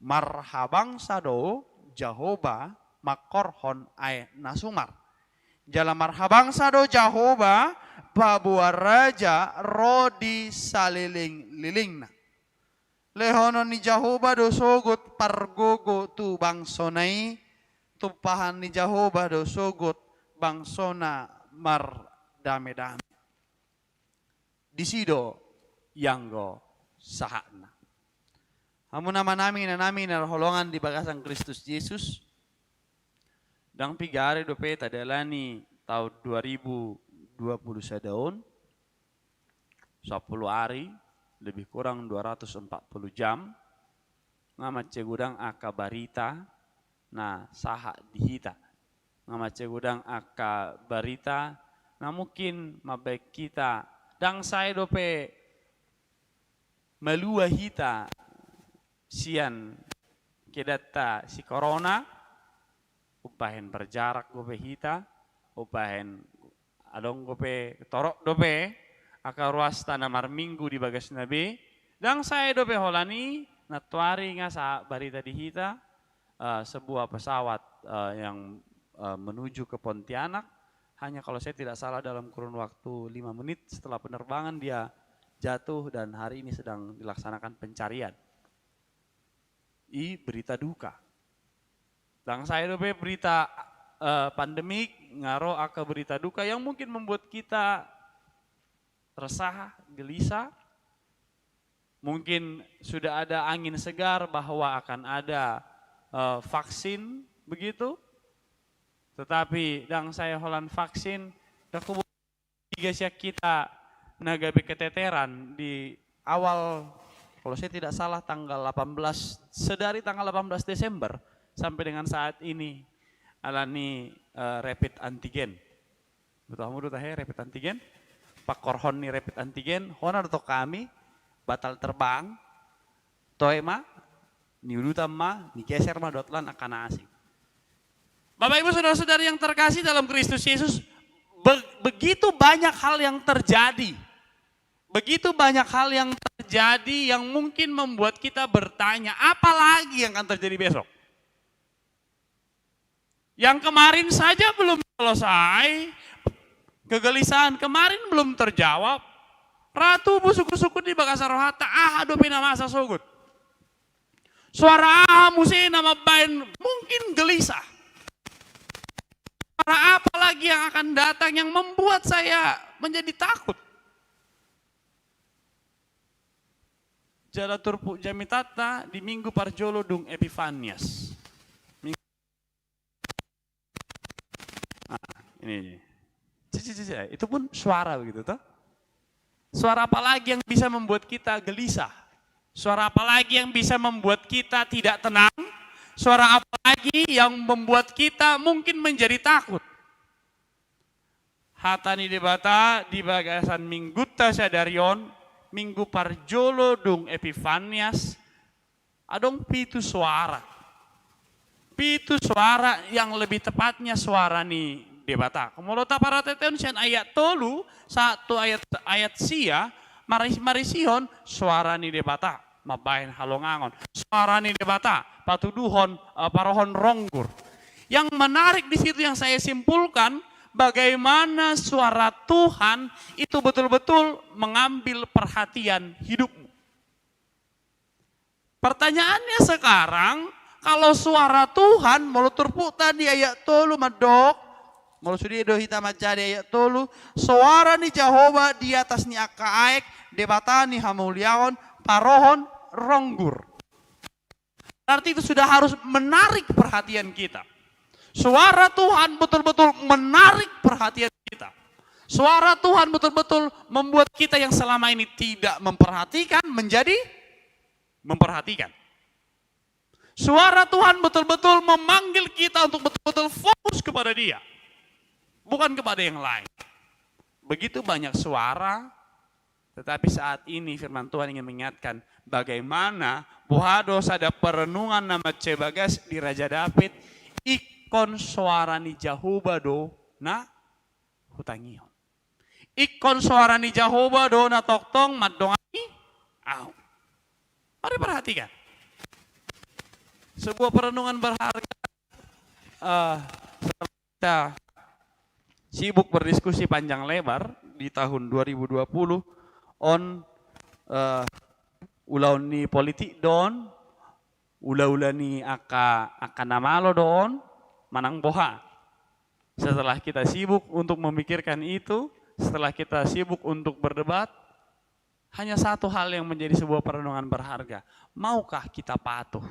Marhabang sado Jehovah makorhon ay nasumar. Jala marhabang sado Jehovah babua raja rodi saliling-lilingna. Lehono ni Jehovah do sogot pargogo tu bangsonai. Tupahan ni Jehovah do sogot bangsona mar dame-dame. Disido yanggo sahana. Hamu nama namin narholongan di bagasan Kristus Yesus. Dang pigare dope tadalani tahun 2020 sadaun 10 hari lebih kurang 240 jam ngamat cegudang aka barita na saha dihita ngamat cegudang aka barita na mungkin mabaik kita dang saya dope malua hita sian kedata si corona upahen berjarak gope hita, upahen adong gope torok dope, aka ruas tanah marminggu di bagas nabi, dan saya dope holani, natuari nga sa barita di hita, sebuah pesawat yang menuju ke Pontianak, hanya kalau saya tidak salah dalam kurun waktu 5 menit setelah penerbangan dia jatuh dan hari ini sedang dilaksanakan pencarian. Berita duka. Dan saya dope berita pandemik ngaro aka berita duka yang mungkin membuat kita resah, gelisah. Mungkin sudah ada angin segar bahwa akan ada vaksin begitu. Tetapi dang saya holan vaksin tiga kita nagabe keteteran di awal kalau saya tidak salah tanggal 18 sedari tanggal 18 Desember sampai dengan saat ini alani rapid antigen. Betul kamu tahu rapid antigen? Pak Korhon nih rapid antigen, honor to kami batal terbang, toema, niudutam ma, nigeser ma dotlan akan asing. Bapak Ibu Saudara-saudara yang terkasih dalam Kristus Yesus, begitu banyak hal yang terjadi. Begitu banyak hal yang terjadi yang mungkin membuat kita bertanya, apa lagi yang akan terjadi besok? Yang kemarin saja belum selesai, kegelisahan kemarin belum terjawab. Ratu busuku-suku di Bagasa Rohata, aduh pina masa sogut. Suara musim nama bain mungkin gelisah. Suara apa lagi yang akan datang yang membuat saya menjadi takut? Jala turpu jamitata di minggu parjolo dung Epifanias. Ini. Itu pun suara begitu toh. Suara apa lagi yang bisa membuat kita gelisah? Suara apa lagi yang bisa membuat kita tidak tenang? Suara apa lagi yang membuat kita mungkin menjadi takut? Hatani debata di bagasan mingguta sadarion, minggu parjolo dung Epifanias, adong pitu suara. Pitu suara yang lebih tepatnya suara ni debata. Kemolota para teteun sian ayat tolu, satu ayat sia, marisihon suara ni debata, mabain halongangon. Suara ni debata, patuduhon parohon ronggur. Yang menarik di situ yang saya simpulkan, bagaimana suara Tuhan itu betul-betul mengambil perhatian hidupmu. Pertanyaannya sekarang, kalau suara Tuhan, mau turpu tadi ayat tolu madok, mau sudah do hitam aja ayat tolu, suara ni Jehovah di atas ni akaek, debata ni hamuliaon, parohon ronggur. Berarti itu sudah harus menarik perhatian kita. Suara Tuhan betul-betul menarik perhatian kita. Suara Tuhan betul-betul membuat kita yang selama ini tidak memperhatikan menjadi memperhatikan. Suara Tuhan betul-betul memanggil kita untuk betul-betul fokus kepada Dia. Bukan kepada yang lain. Begitu banyak suara, tetapi saat ini firman Tuhan ingin mengingatkan bagaimana buhados ada perenungan nama Cebagas di Raja David, ikon suarani Jahubado na hutangion. Ikon suarani Jahubado na toktong madongani au. Mari perhatikan. Sebuah perenungan berharga. Kita sibuk berdiskusi panjang lebar di tahun 2020 on ulaw ni politik doon, ula-ula ni aka namalo doon, manang boha. Setelah kita sibuk untuk memikirkan itu, setelah kita sibuk untuk berdebat, hanya satu hal yang menjadi sebuah perenungan berharga. Maukah kita patuh?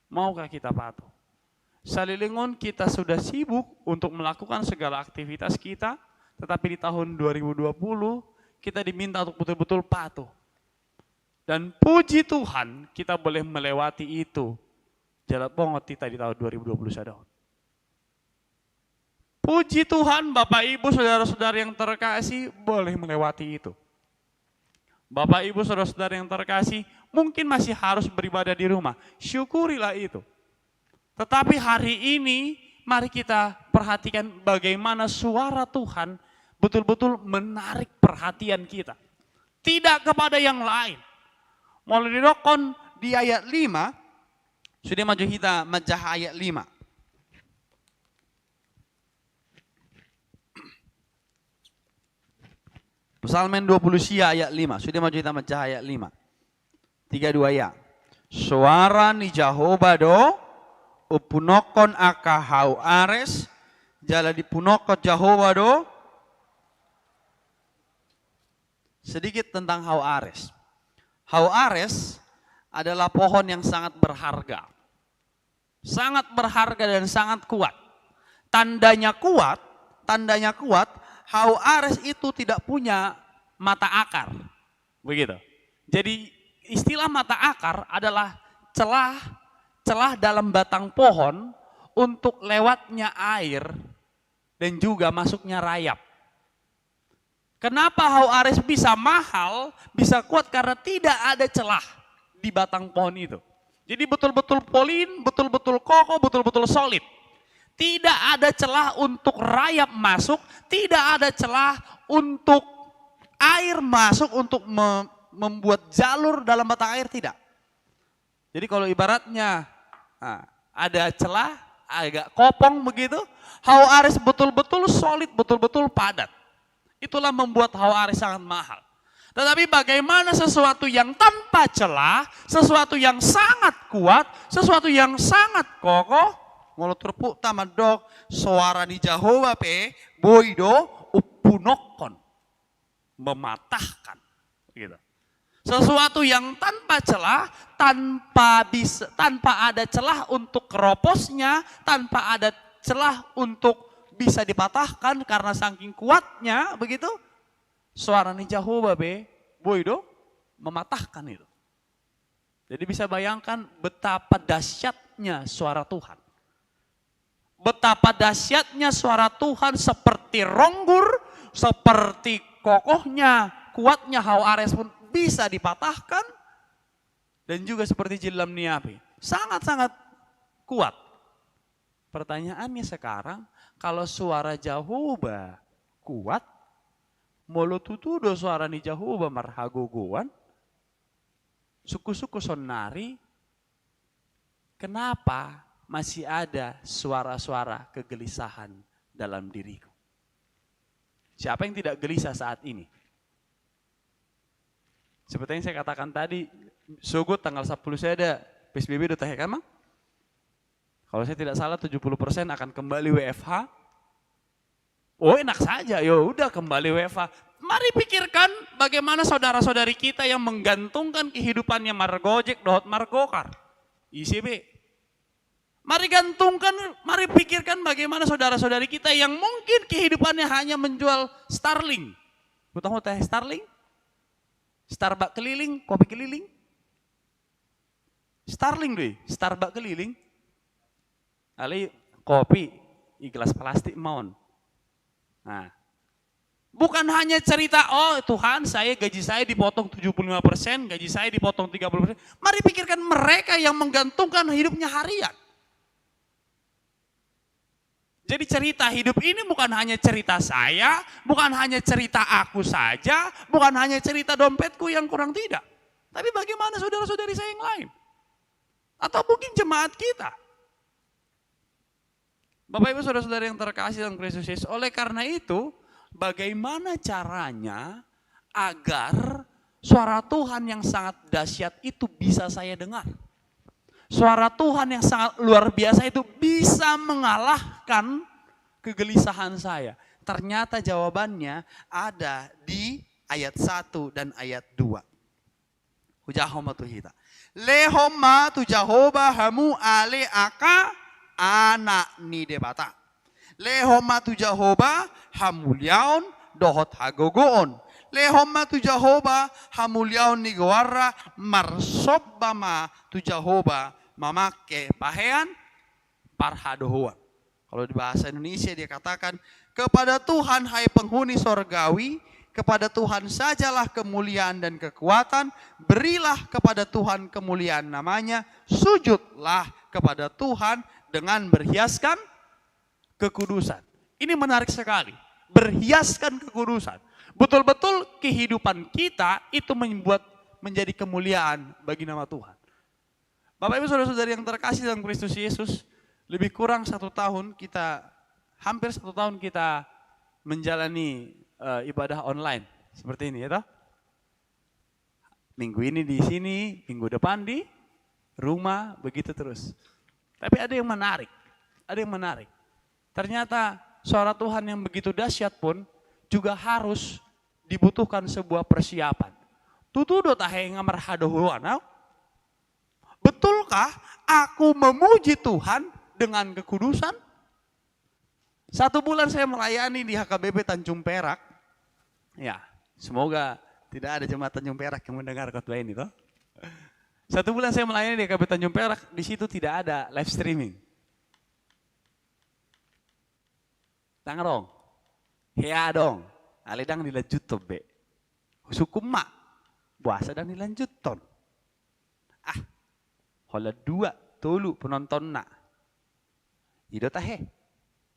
Maukah kita patuh? Salilingon kita sudah sibuk untuk melakukan segala aktivitas kita, tetapi di tahun 2020 kita diminta untuk betul-betul patuh. Dan puji Tuhan kita boleh melewati itu. Jalan bongot kita di tahun 2021. Puji Tuhan Bapak Ibu saudara-saudara yang terkasih boleh melewati itu. Bapak Ibu saudara-saudara yang terkasih mungkin masih harus beribadah di rumah. Syukurilah itu. Tetapi hari ini mari kita perhatikan bagaimana suara Tuhan betul-betul menarik perhatian kita. Tidak kepada yang lain. Mulai dirokon di ayat 5, sudah maju kita majah ayat 5. Psalmen 20 sia ayat 5, sudah maju kita majah ayat 5. 3-2 ya. Suara ni Jehovah do, upunokon aka hau ares, jala dipunokot Jehovah do. Sedikit tentang hau ares. Hau ares adalah pohon yang sangat berharga. Sangat berharga dan sangat kuat. Tandanya kuat, hau ares itu tidak punya mata akar. Begitu. Jadi istilah mata akar adalah celah dalam batang pohon untuk lewatnya air dan juga masuknya rayap. Kenapa hau ares bisa mahal, bisa kuat? Karena tidak ada celah di batang pohon itu. Jadi betul-betul polin, betul-betul kokoh, betul-betul solid. Tidak ada celah untuk rayap masuk, tidak ada celah untuk air masuk, untuk membuat jalur dalam batang air, tidak. Jadi kalau ibaratnya ada celah, agak kopong begitu, hau ares betul-betul solid, betul-betul padat. Itulah membuat hau ares sangat mahal. Tetapi bagaimana sesuatu yang tanpa celah, sesuatu yang sangat kuat, sesuatu yang sangat kokoh, mulut terpuk tamadok, suara ni Jehovah pe, boido, upunokon, mematahkan. Gitu. Sesuatu yang tanpa celah, tanpa ada celah untuk keroposnya, tanpa ada celah untuk bisa dipatahkan karena saking kuatnya, begitu. Suara ni Jehovah be, boido, mematahkan itu. Jadi bisa bayangkan betapa dahsyatnya suara Tuhan. Betapa dahsyatnya suara Tuhan, seperti ronggur, seperti kokohnya, kuatnya hau ares pun bisa dipatahkan. Dan juga seperti jilam niapi. Sangat-sangat kuat. Pertanyaannya sekarang, kalau suara Jehovah kuat, molo tutudo suara ni Jehovah marhagogoan, suku-suku sonari, kenapa masih ada suara-suara kegelisahan dalam diriku? Siapa yang tidak gelisah saat ini? Seperti yang saya katakan tadi, sugut tanggal 10 saya ada PSBB udah tahe kan, Mang? Kalau saya tidak salah 70% akan kembali WFH. Oh enak saja, ya udah kembali WFH. Mari pikirkan bagaimana saudara-saudari kita yang menggantungkan kehidupannya margojek, dohot margokar, ICB. Mari pikirkan bagaimana saudara-saudari kita yang mungkin kehidupannya hanya menjual Starling. Tahu teh Starling? Starbucks keliling, kopi keliling. Starling deh, Starbucks keliling. Ali kopi, di gelas plastik maun. Nah, bukan hanya cerita, oh Tuhan gaji saya dipotong 75%, gaji saya dipotong 30%. Mari pikirkan mereka yang menggantungkan hidupnya harian. Jadi cerita hidup ini bukan hanya cerita saya, bukan hanya cerita aku saja, bukan hanya cerita dompetku yang kurang tidak. Tapi bagaimana saudara-saudari saya yang lain? Atau mungkin jemaat kita. Bapak Ibu saudara-saudari yang terkasih dalam Kristus Yesus, oleh karena itu bagaimana caranya agar suara Tuhan yang sangat dahsyat itu bisa saya dengar? Suara Tuhan yang sangat luar biasa itu bisa mengalahkan kegelisahan saya. Ternyata jawabannya ada di ayat 1 dan ayat 2. Hujahoma tuhita. Lehoma tu Jehovah hamu ale aka anak ni debata. Lehoma tu Jehovah hamuliaon dohot hagogoon. Lehoma tu Jehovah hamuliaon ni guarra marsobama tu Jehovah mamake pahean parhadohoa. Kalau di bahasa Indonesia dia katakan, kepada Tuhan hai penghuni sorgawi, kepada Tuhan sajalah kemuliaan dan kekuatan, berilah kepada Tuhan kemuliaan namanya, sujudlah kepada Tuhan dengan berhiaskan kekudusan. Ini menarik sekali, berhiaskan kekudusan. Betul-betul kehidupan kita itu menjadi kemuliaan bagi nama Tuhan. Bapak Ibu saudara-saudari yang terkasih dalam Kristus Yesus, lebih kurang 1 tahun hampir 1 tahun kita menjalani ibadah online seperti ini ya toh. Minggu ini di sini, minggu depan di rumah, begitu terus. Tapi ada yang menarik. Ternyata suara Tuhan yang begitu dahsyat pun juga harus dibutuhkan sebuah persiapan. Tutudo tahe ngamar hadohuan. Betulkah aku memuji Tuhan dengan kekudusan? 1 bulan saya melayani di HKBP Tanjung Perak. Ya, semoga tidak ada jemaat Tanjung Perak yang mendengar khotbah ini toh. 1 bulan saya melayani di HKBP Tanjung Perak, di situ tidak ada live streaming. Tangarong. Hea dong. Aledang dilanjut to be. Sukum mak. Puasa dan dilanjut ton. Hola 2 tulu penonton nak. Ido tahe.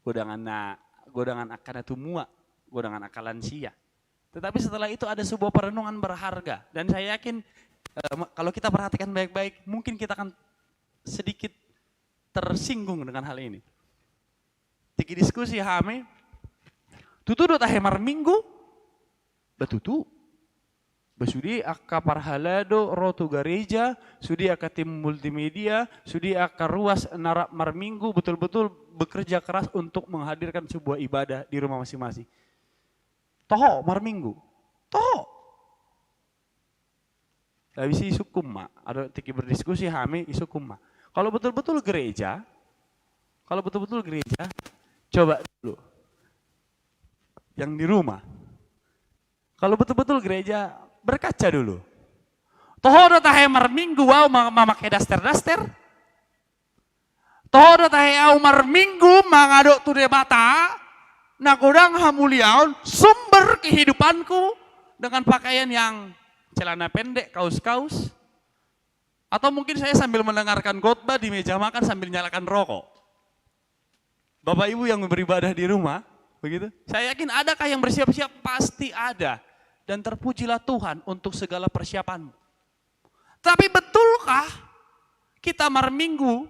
Godangan akan itu muak. Godangan akalan sia. Tetapi setelah itu ada sebuah perenungan berharga. Dan saya yakin kalau kita perhatikan baik-baik, mungkin kita akan sedikit tersinggung dengan hal ini. Tiki diskusi hame, tutu do tahemar minggu, betutu. Besudi aka parhalado rotu gereja, sudi aka tim multimedia, sudi aka ruas narak marminggu betul-betul bekerja keras untuk menghadirkan sebuah ibadah di rumah masing-masing. Toho marminggu, toho. Habis isukum mak, ada tiki berdiskusi hame isukum mak. Kalau betul-betul gereja, coba dulu yang di rumah. Kalau betul-betul gereja, berkaca dulu. Toho do tahe mar minggu wow mamakai daster-daster. Toho do tahe au mar minggu mangado tu debata. Nagodang hamuliaun sumber kehidupanku dengan pakaian yang celana pendek, kaus-kaus. Atau mungkin saya sambil mendengarkan khotbah di meja makan sambil nyalakan rokok. Bapak Ibu yang beribadah di rumah, begitu? Saya yakin adakah yang bersiap-siap? Pasti ada. Dan terpujilah Tuhan untuk segala persiapanmu. Tapi betulkah kita marminggu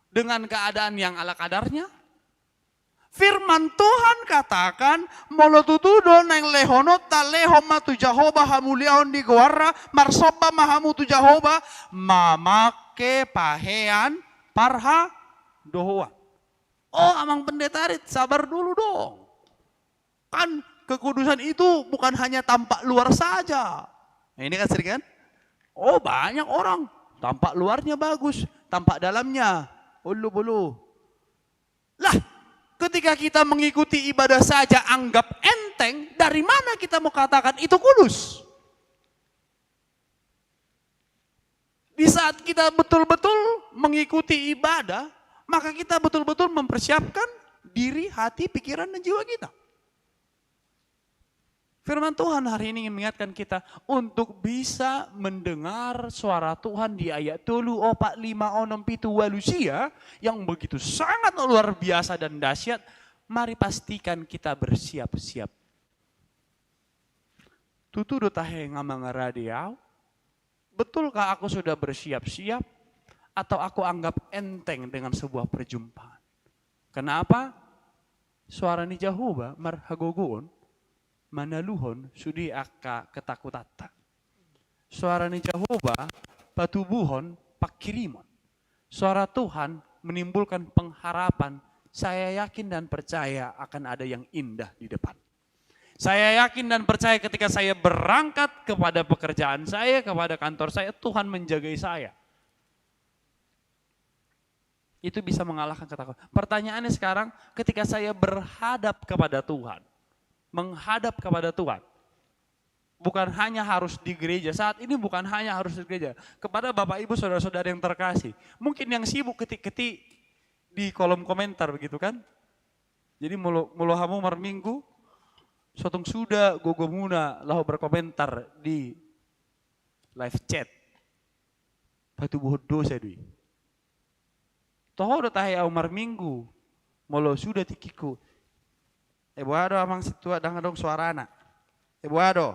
dengan keadaan yang ala kadarnya? Firman Tuhan katakan, molotutudo neng lehono ta lehoma tu Jehovah hamuliaon di guarra marsoba mahamu tu Jehovah mamake pahean parha dohoa. Oh amang pendetarit, sabar dulu dong. Kan kekudusan itu bukan hanya tampak luar saja. Nah, ini kan sering kan? Oh banyak orang, tampak luarnya bagus, tampak dalamnya ulu-bulu. Lah, ketika kita mengikuti ibadah saja anggap enteng, dari mana kita mau katakan itu kudus? Di saat kita betul-betul mengikuti ibadah, maka kita betul-betul mempersiapkan diri, hati, pikiran, dan jiwa kita. Firman Tuhan hari ini ingin mengingatkan kita untuk bisa mendengar suara Tuhan di ayat 3, 4, 5, 6, 7, walusia yang begitu sangat luar biasa dan dahsyat. Mari pastikan kita bersiap-siap. Tutu tahe ngamang radiau. Betulkah aku sudah bersiap-siap atau aku anggap enteng dengan sebuah perjumpaan? Kenapa? Suara ni Jehovah marhagogon manaluhon sudi akka ketakutata. Suara ni Jehovah patubuhon pakirimon. Suara Tuhan menimbulkan pengharapan. Saya yakin dan percaya akan ada yang indah di depan. Saya yakin dan percaya ketika saya berangkat kepada pekerjaan saya, kepada kantor saya, Tuhan menjagai saya. Itu bisa mengalahkan ketakutan. Pertanyaannya sekarang, ketika saya berhadap kepada Tuhan, menghadap kepada Tuhan, bukan hanya harus di gereja, saat ini bukan hanya harus di gereja, kepada Bapak Ibu Saudara-saudara yang terkasih, mungkin yang sibuk ketik-ketik di kolom komentar begitu kan, jadi mulu hamu marminggu, sotong sudah gogo muna lahu berkomentar di live chat. Patu buhod dosa dui. Toho udah tahe umar minggu. Molo sudah tikiku. Buado amang situa dang dong suarana. Buado.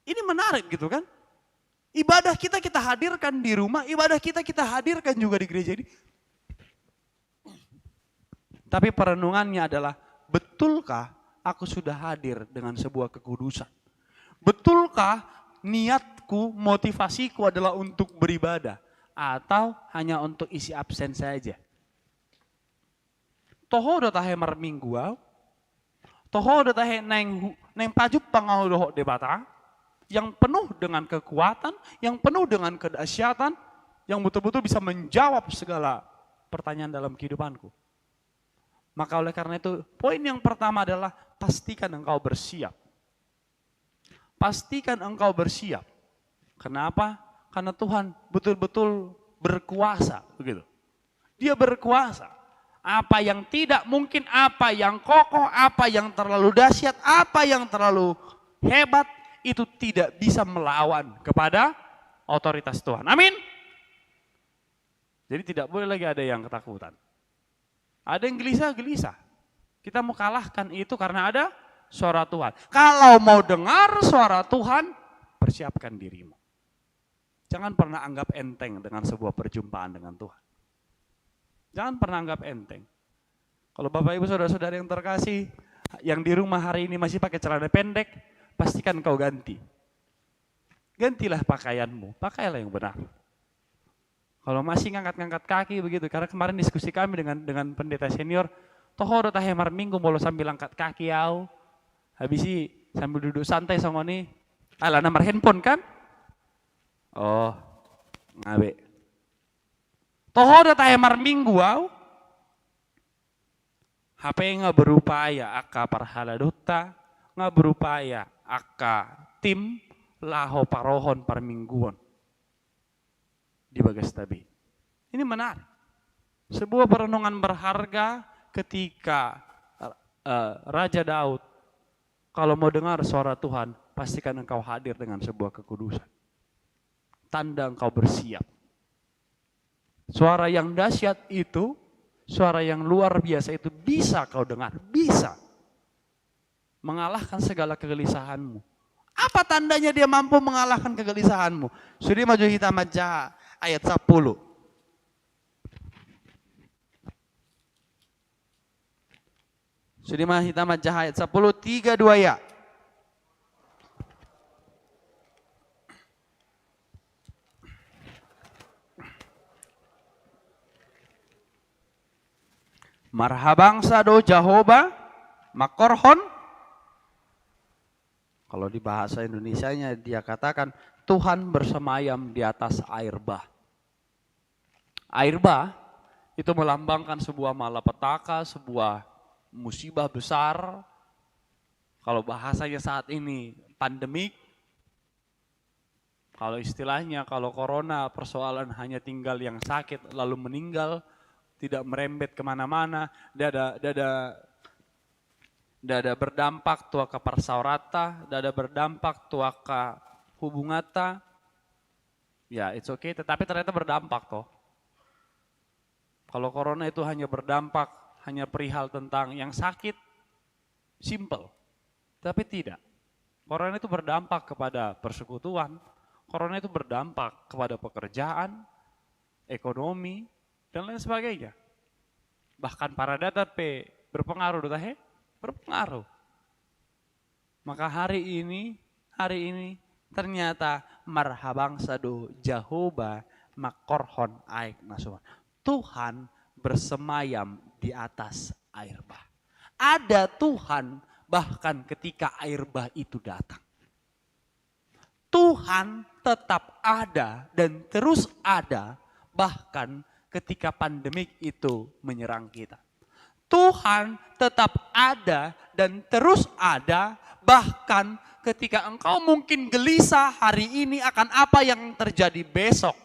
Ini menarik gitu kan? Ibadah kita hadirkan di rumah, ibadah kita hadirkan juga di gereja ini. Tapi perenungannya adalah, betulkah aku sudah hadir dengan sebuah kekudusan? Betulkah niatku, motivasiku adalah untuk beribadah? Atau hanya untuk isi absen saja? Toho udah tahe marmingguau, toho udah tahe neng pajup pangau doho debata, yang penuh dengan kekuatan, yang penuh dengan kedahsyatan, yang betul-betul bisa menjawab segala pertanyaan dalam kehidupanku. Maka oleh karena itu, poin yang pertama adalah pastikan engkau bersiap. Pastikan engkau bersiap. Kenapa? Karena Tuhan betul-betul berkuasa, begitu. Dia berkuasa. Apa yang tidak mungkin, apa yang kokoh, apa yang terlalu dahsyat, apa yang terlalu hebat, itu tidak bisa melawan kepada otoritas Tuhan. Amin. Jadi tidak boleh lagi ada yang ketakutan. Ada yang gelisah. Kita mau kalahkan itu karena ada suara Tuhan. Kalau mau dengar suara Tuhan, persiapkan dirimu. Jangan pernah anggap enteng dengan sebuah perjumpaan dengan Tuhan. Jangan pernah anggap enteng. Kalau Bapak Ibu Saudara-saudara yang terkasih, yang di rumah hari ini masih pakai celana pendek, pastikan kau ganti. Gantilah pakaianmu, pakailah yang benar. Kalau masih ngangkat-ngangkat kaki begitu, karena kemarin diskusi kami dengan pendeta senior, toho tahe mar minggu molo sambil angkat kaki au, habis sambil duduk santai sama nih, ala nomor handphone kan? Oh, ngabe. Toho tahe mar minggu au, HP nggak berupaya aka parhala dota, nggak berupaya aka tim laho parohon par mingguan. Di Bagas Tabi. Ini menarik. Sebuah perenungan berharga ketika Raja Daud, kalau mau dengar suara Tuhan, pastikan engkau hadir dengan sebuah kekudusan. Tanda engkau bersiap. Suara yang dahsyat itu, suara yang luar biasa itu bisa kau dengar, bisa. Mengalahkan segala kegelisahanmu. Apa tandanya dia mampu mengalahkan kegelisahanmu? Suri maju hitam aja. Ayat 10. Sudah hitam aja ayat 10, 3, 2 ya. Marhabang sado Jehovah makorhon. Kalau di bahasa Indonesianya dia katakan Tuhan bersemayam di atas air bah. Air bah itu melambangkan sebuah malapetaka, sebuah musibah besar. Kalau bahasanya saat ini pandemik, Kalau istilahnya, kalau corona persoalan hanya tinggal yang sakit lalu meninggal, tidak merembet kemana-mana, dada berdampak tua ke persaurata, dada berdampak tua ke hubungata, ya it's okay, tetapi ternyata berdampak toh. Kalau corona itu hanya berdampak, hanya perihal tentang yang sakit, simple. Tapi tidak. Corona itu berdampak kepada persekutuan, corona itu berdampak kepada pekerjaan, ekonomi, dan lain sebagainya. Bahkan para data berpengaruh, berpengaruh. Maka hari ini ternyata marhabang sado Jahoba makorhon aik nasuman. Tuhan bersemayam di atas air bah. Ada Tuhan bahkan ketika air bah itu datang. Tuhan tetap ada dan terus ada bahkan ketika pandemik itu menyerang kita. Tuhan tetap ada dan terus ada bahkan ketika engkau mungkin gelisah hari ini akan apa yang terjadi besok.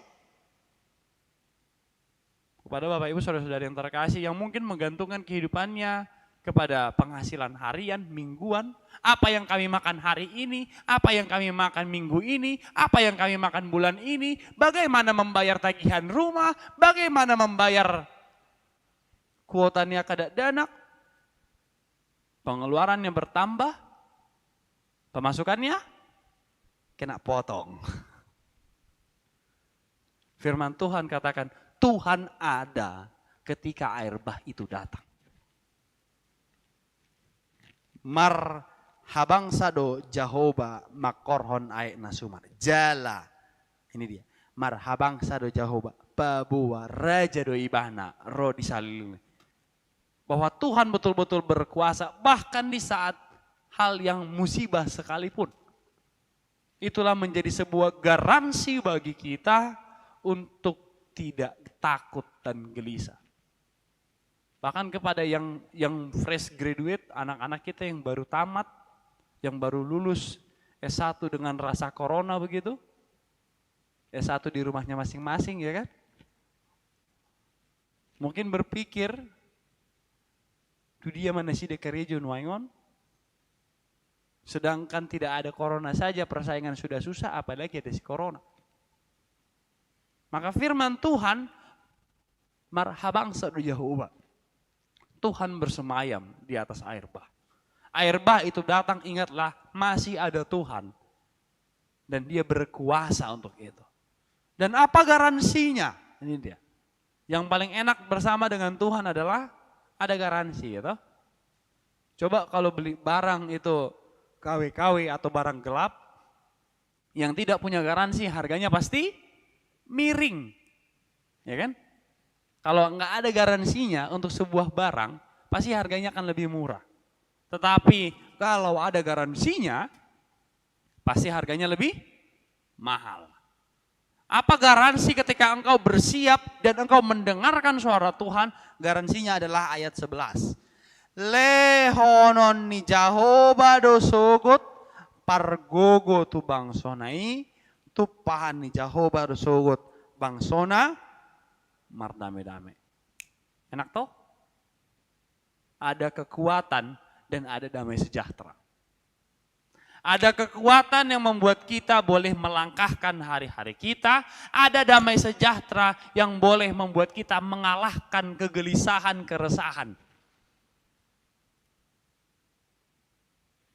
Kepada Bapak Ibu Saudara-saudara yang terkasih yang mungkin menggantungkan kehidupannya kepada penghasilan harian, mingguan, apa yang kami makan hari ini, apa yang kami makan minggu ini, apa yang kami makan bulan ini, bagaimana membayar tagihan rumah, bagaimana membayar kuotanya kada dana, pengeluarannya bertambah, pemasukannya kena potong. Firman Tuhan katakan, Tuhan ada ketika air bah itu datang. Marhabang sado Jahoba makorhon aik nasumar. Jala. Ini dia. Marhabang sado Jahoba. Babua raja do ibana. Ro disalilin. Bahwa Tuhan betul-betul berkuasa. Bahkan di saat hal yang musibah sekalipun. Itulah menjadi sebuah garansi bagi kita untuk tidak takut dan gelisah. Bahkan kepada yang fresh graduate, anak-anak kita yang baru tamat, yang baru lulus S1 dengan rasa corona begitu. S1 di rumahnya masing-masing ya kan. Mungkin berpikir, dia mana sih dekerejo nuangon. Sedangkan tidak ada corona saja persaingan sudah susah, apalagi ada si corona. Maka firman Tuhan, marhabang sadu Yahuwa. Tuhan bersemayam di atas air bah. Air bah itu datang, ingatlah masih ada Tuhan. Dan dia berkuasa untuk itu. Dan apa garansinya? Ini dia. Yang paling enak bersama dengan Tuhan adalah ada garansi. Gitu. Coba kalau beli barang itu KW-KW atau barang gelap. Yang tidak punya garansi harganya pasti miring. Ya kan? Kalau nggak ada garansinya untuk sebuah barang, pasti harganya akan lebih murah. Tetapi kalau ada garansinya, pasti harganya lebih mahal. Apa garansi ketika engkau bersiap dan engkau mendengarkan suara Tuhan? Garansinya adalah ayat 11. Lehonon ni Jahoba dosogot pargogo tu bangsonai tupahan ni Jahoba dosogot bangsona mardame-dame. Enak toh? Ada kekuatan dan ada damai sejahtera. Ada kekuatan yang membuat kita boleh melangkahkan hari-hari kita. Ada damai sejahtera yang boleh membuat kita mengalahkan kegelisahan, keresahan.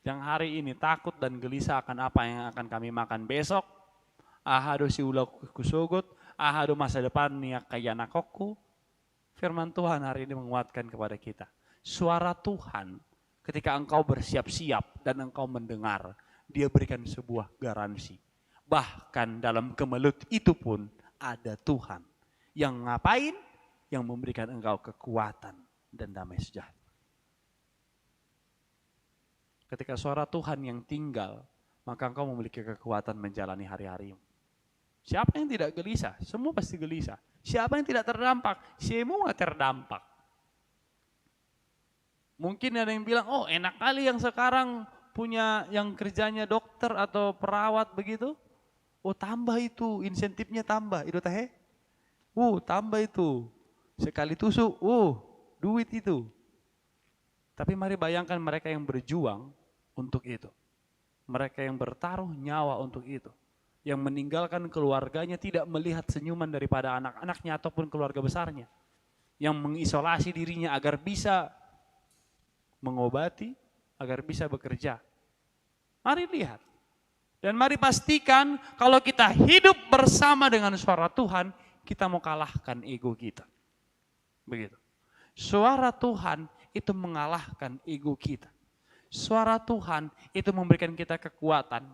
Yang hari ini takut dan gelisah akan apa yang akan kami makan besok. Ahado si ulau kusugut. Ahado masa depan niak kaya nakokku. Firman Tuhan hari ini menguatkan kepada kita. Suara Tuhan ketika engkau bersiap-siap dan engkau mendengar. Dia berikan sebuah garansi. Bahkan dalam kemelut itu pun ada Tuhan. Yang ngapain? Yang memberikan engkau kekuatan dan damai sejahtera. Ketika suara Tuhan yang tinggal, maka engkau memiliki kekuatan menjalani hari-harimu. Siapa yang tidak gelisah? Semua pasti gelisah. Siapa yang tidak terdampak? Semua terdampak. Mungkin ada yang bilang, oh enak kali yang sekarang punya yang kerjanya dokter atau perawat begitu. Oh tambah itu, insentifnya tambah, itu teh. Tambah itu. Sekali tusuk, duit itu. Tapi mari bayangkan mereka yang berjuang untuk itu. Mereka yang bertaruh nyawa untuk itu. Yang meninggalkan keluarganya tidak melihat senyuman daripada anak-anaknya ataupun keluarga besarnya. Yang mengisolasi dirinya agar bisa mengobati, agar bisa bekerja. Mari lihat. Dan mari pastikan kalau kita hidup bersama dengan suara Tuhan, kita mau kalahkan ego kita. Begitu. Suara Tuhan itu mengalahkan ego kita. Suara Tuhan itu memberikan kita kekuatan.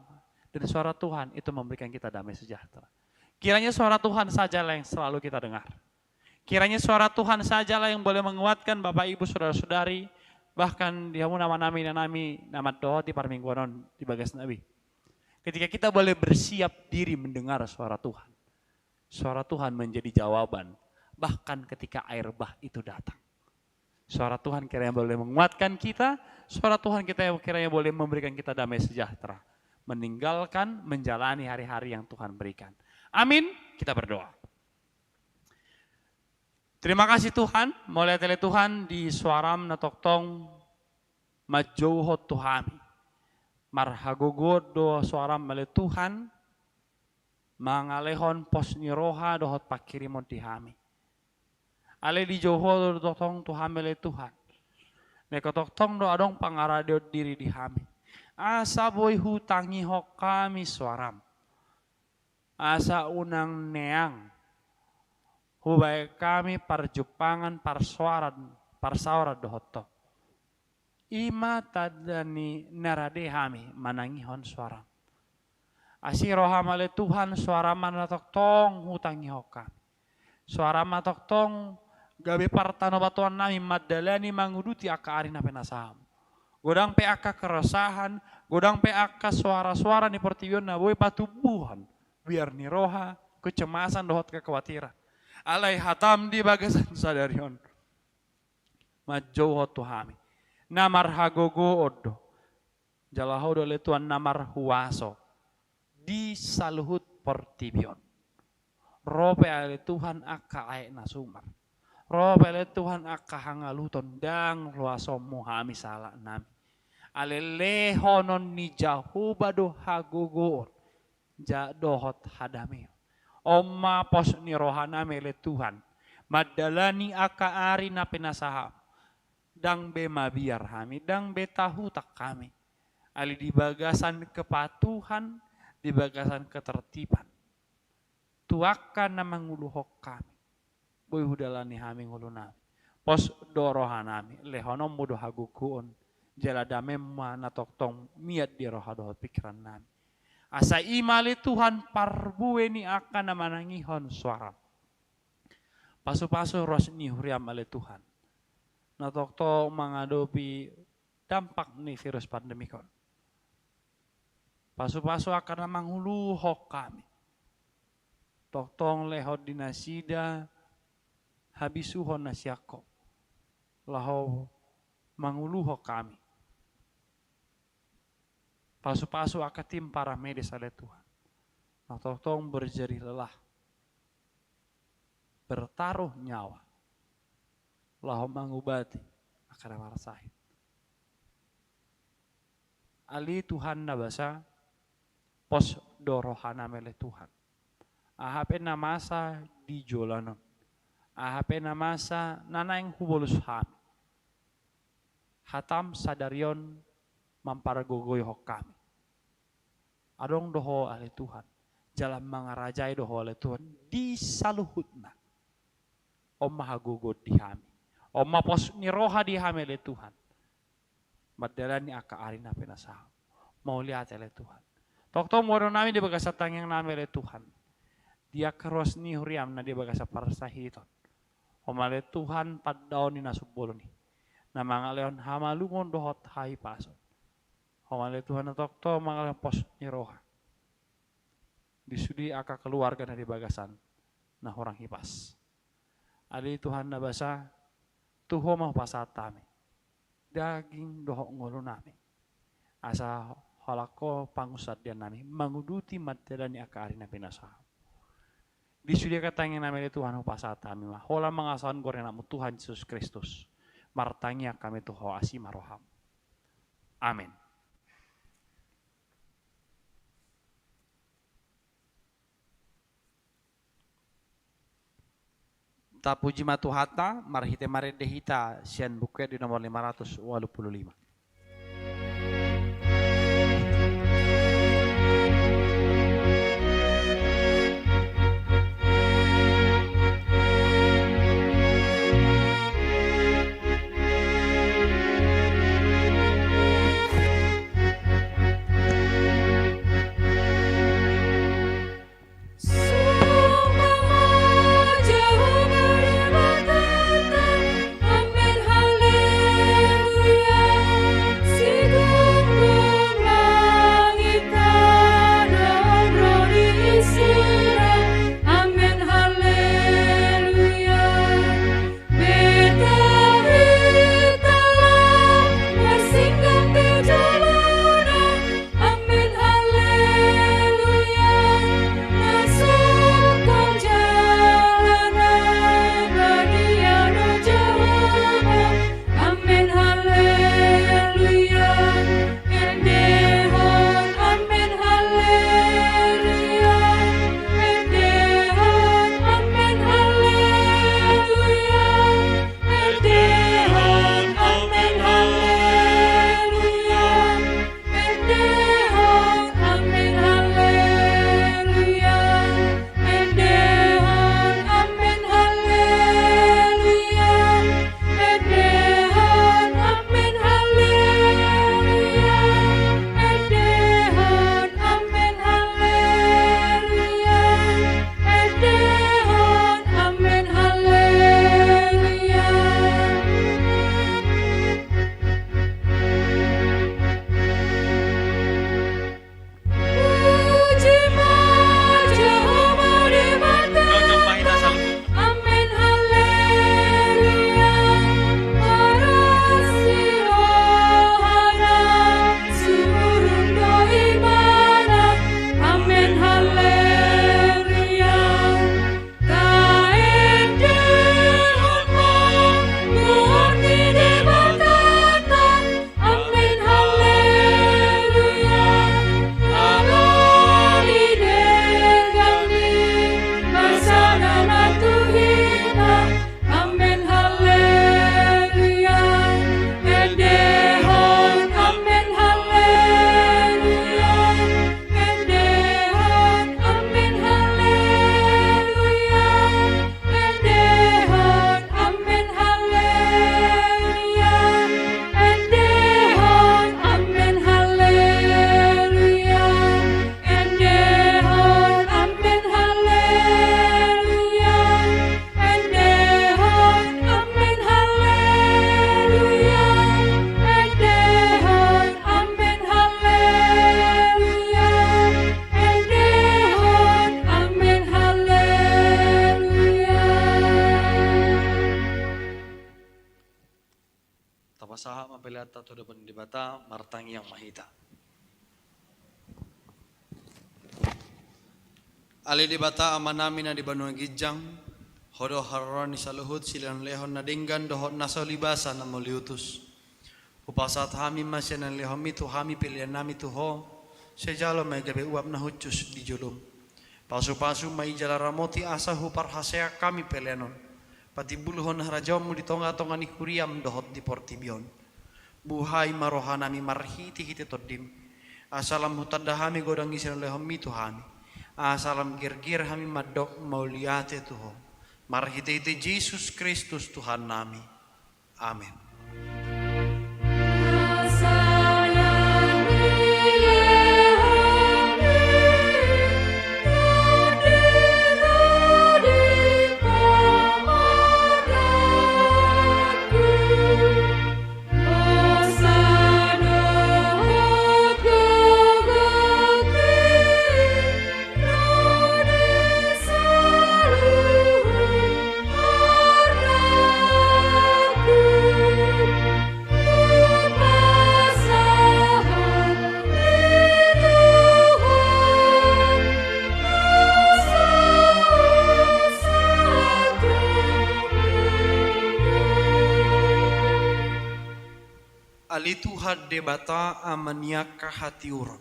Dan suara Tuhan itu memberikan kita damai sejahtera. Kiranya suara Tuhan sajalah yang selalu kita dengar. Kiranya suara Tuhan sajalah yang boleh menguatkan Bapak Ibu Saudara-saudari. Bahkan diamu nama nami nama doa di parmingguanon di bagas nabi. Ketika kita boleh bersiap diri mendengar suara Tuhan. Suara Tuhan menjadi jawaban. Bahkan ketika air bah itu datang. Suara Tuhan kiranya boleh menguatkan kita. Suara Tuhan kiranya boleh memberikan kita damai sejahtera. Meninggalkan, menjalani hari-hari yang Tuhan berikan. Amin. Kita berdoa. Terima kasih Tuhan. Mulai tele Tuhan di suaram na toktong majouhot Tuhami. Marhagogod do suaram male Tuhan. Mangalehon pos niroha dohot pakirimon tihami. Ale di johol do toktong Tuhan male Tuhan. Neko toktong do adong pangaradio diri dihami. Asa boy hutangi hok kami suaram. Asa unang neang. Hubay kami parjupangan parsawaran dohoto. Ima tadani naradehami manangihon suara. Asirohamale Tuhan suara manatoktong hutangi hokam. Suara matoktong gabe partano batuan nami madalani manguduti aka arina penasam. Godang PAK keresahan, godang PAK suara-suara ni pertibion na boy patubuhan. Biar ni roha kecemasan dohot kekhawatiran. Alai hatam di bagasan sadarion. Majouhot Tuhami. Namar hagogo odo. Jalahodo le Tuhan namar huaso. Di saluhut pertibion. Rope ale Tuhan aka aek nasumar. Rope ale Tuhan aka hangaluton dang luaso muhami salah nami. Ale lehonon ni jahubado hagogo. Jadohot hadameo. Oma pos ni rohana mele Tuhan. Madalani aka ari na penasaha. Dang be mabiar kami. Dang be tahu tak kami. Ali di bagasan kepatuhan. Di bagasan ketertiban. Tuakan na manguluhok kami. Boy hudalani kami ngulunami. Pos do rohanami. Lehonom mudo hagukuon. Jaladame mana toktong miat di rohadohot pikiran nami. Asa imali Tuhan parbue ni akan namanangihon suara. Pasu-pasu ros ni huriam ale Tuhan. Natokto menghadapi dampak ni virus pandemi kon. Pasu-pasu akan manghuluhok kami. Toktong lehot dinasida habisuhon nasyako. Laho manghuluhok kami. Pasu-pasu akatim para medis ale Tuhan. Natokong berjeri lelah. Bertaruh nyawa. Lahom mangubati akara marasahit. Ali Tuhan nabasa pos dorohana mele Tuhan. Ahape namasa di jolanon. Ahape namasa nanaing hubolus ham. Hatam sadarion mamparagogoy hok kami. Adong doho ale Tuhan. Jalan mangarajai doho ale Tuhan. Di saluhutna. Om mahagugod di hami. Om mapos ni roha di hami ale Tuhan. Madalan ni aka arina penasaham. Mau lihat ale Tuhan. Tokto moro nami di bagasatang yang nami ale Tuhan. Dia keros ni huriam na di bagasa parsahiton. Om ale Tuhan paddaon ni nasubolo ni. Namangaleon hamalungon dohot hai pason. Homale Tuhan tokto mangalang pos ni roha. Disudi aka keluarga dari bagasan nah orang hipas. Ali Tuhan na basa tuho mau pasat tami. Daging dohok ngulu nami. Asa halako pangusat dia nami manguduti matedani akari na pinasa. Disudia katanya nami Tuhan pasat kami mah. Hola mangasahan goreng namu Tuhan Yesus Kristus. Martanya kami tuh asi maroham. Amin. Ta puji matuhata marhite maredehita sian buket di nomor 585.
Amin haleluya.
Tapasaha mapelata to depan dibata martangi yang mahita. Ali dibata amanami na di Banua Gijang, hodo haron ni saluhut silan lehon na dinggan dohot nasa libasa na moliutus. Upasat hami masya na lehon mitu hami pilihan nami tuho, sejalo may gabi uap na hucus di julum. Pasu-pasu may jalaramoti asa hupar hasea kami pelenon. Pati buluhon harajamu di tonga-tonga ni kuriam dohot di portibion. Buhay marohanami marhiti hiti todim. Asalam hutadahami godang isin lehon mitu hami. Asalam gir-gir hami madok mauliate tuho. Marhiti Yesus Kristus Tuhan nami. Amin.
Ali Tuhan debata amaniaka hati orang.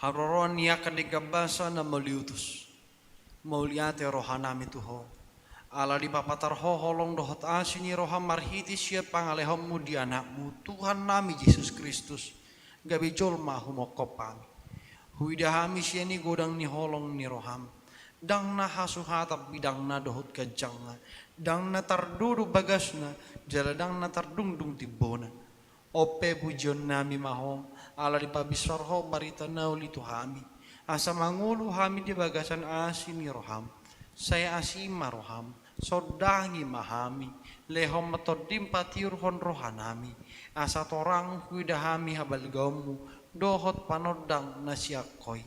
Haroron niaka digabasa na maliutus. Mauliate rohanami Tuhan. Ala di papatar holong dohot asini roham marhiti siat pangalehommu di anakmu Tuhan nami Yesus Kristus gabi jolma humokopami huidahami siani godang ni holong ni roham dang na hasuhatap bidang na dohot kajangna dang na tardudu bagasna jaladang na tardungdung tibona ope pujon nami mahom ala di pabisar ho barita nauli tuhami asa mangulu hami di bagasan asini roham saya asima roham sodangi mahami lehom metodim patiurhon rohanami asa torang kuidahami habal gaummu dohot panodang nasiakoi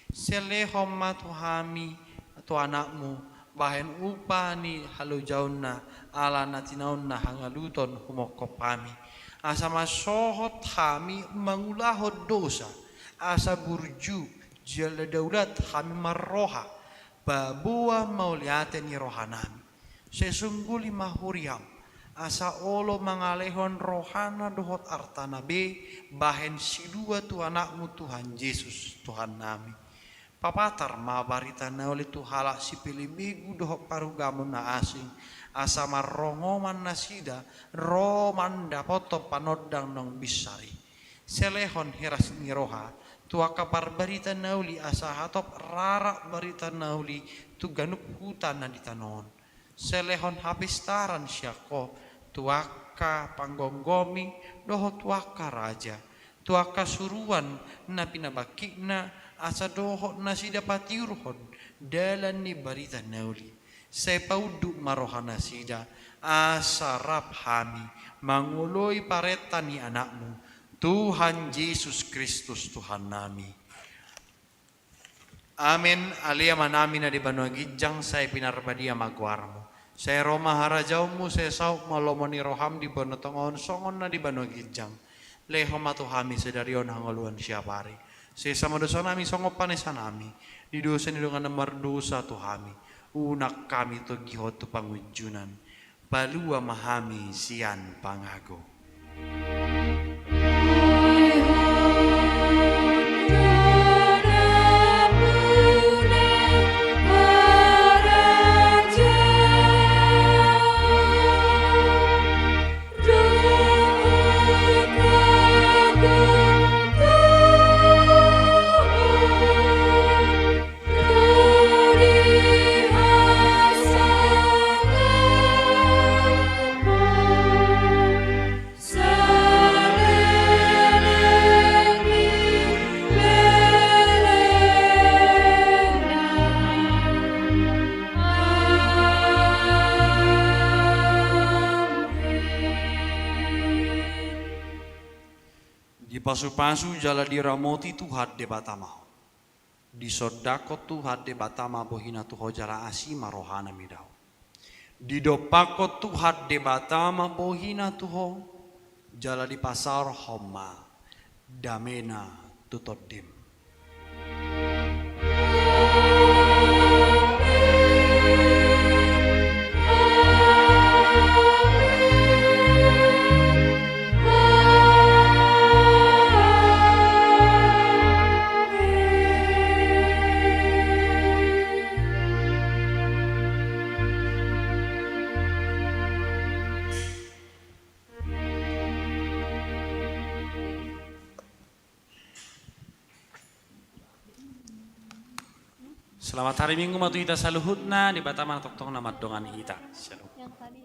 selehom matuhami tu anakmu bahen upani halu jaunna ala natinaunna hangaluton humokopami asa masohot hami mangulahot dosa asa burju jala daulat hami marroha babua mauliate ni rohanami sesungguhnya mahuriam asa olo mangalehon rohana dohot artana be bahen sidua tu anakmu Tuhan Yesus Tuhan nami papatar mabarita na oleh tu halak si pilih megu dohot parugamun na asing asa marrongoman nasida roman dapoto panodang nong bisari selehon heras ni roha tua kapar barita nauli asa hatop rarak barita nauli tu ganuk hutan na ditanon selehon habistaran syako tuaka panggonggomi doho tuaka raja tuaka suruan na pinabakikna asa doho nasi dapat yurhon dalan ni barita nauli sepaudu marohana sida asa rap hami manguloi pareta ni anakmu Tuhan Yesus Kristus Tuhan nami. Amin. Alia manami na di banua gijang saya pinarbadia magwarmo. Saya Roma harajaumu saya sauk malomoni roham di banu tongon songon na di banua gijang. Leho matuhami sedarion hangoluan siapari. Saya sama dosa nami songopan nami. Di dosa ni dengan nomor dosa tuhami. Unak kami tu gihot tu pangujunan. Balua mahami sian pangago. Pasu-pasu jala diramoti Tuhan de batama. Di sodako Tuhan de batama bohina tuho jala asima rohana midau. Di dopako Tuhan de batama bohina tuho jala di pasar homa damena tutodim.
Selamat hari Minggu matu ita saluhutna di Bataman tok-tok nama dongan ita. Shalom.
Yang tadi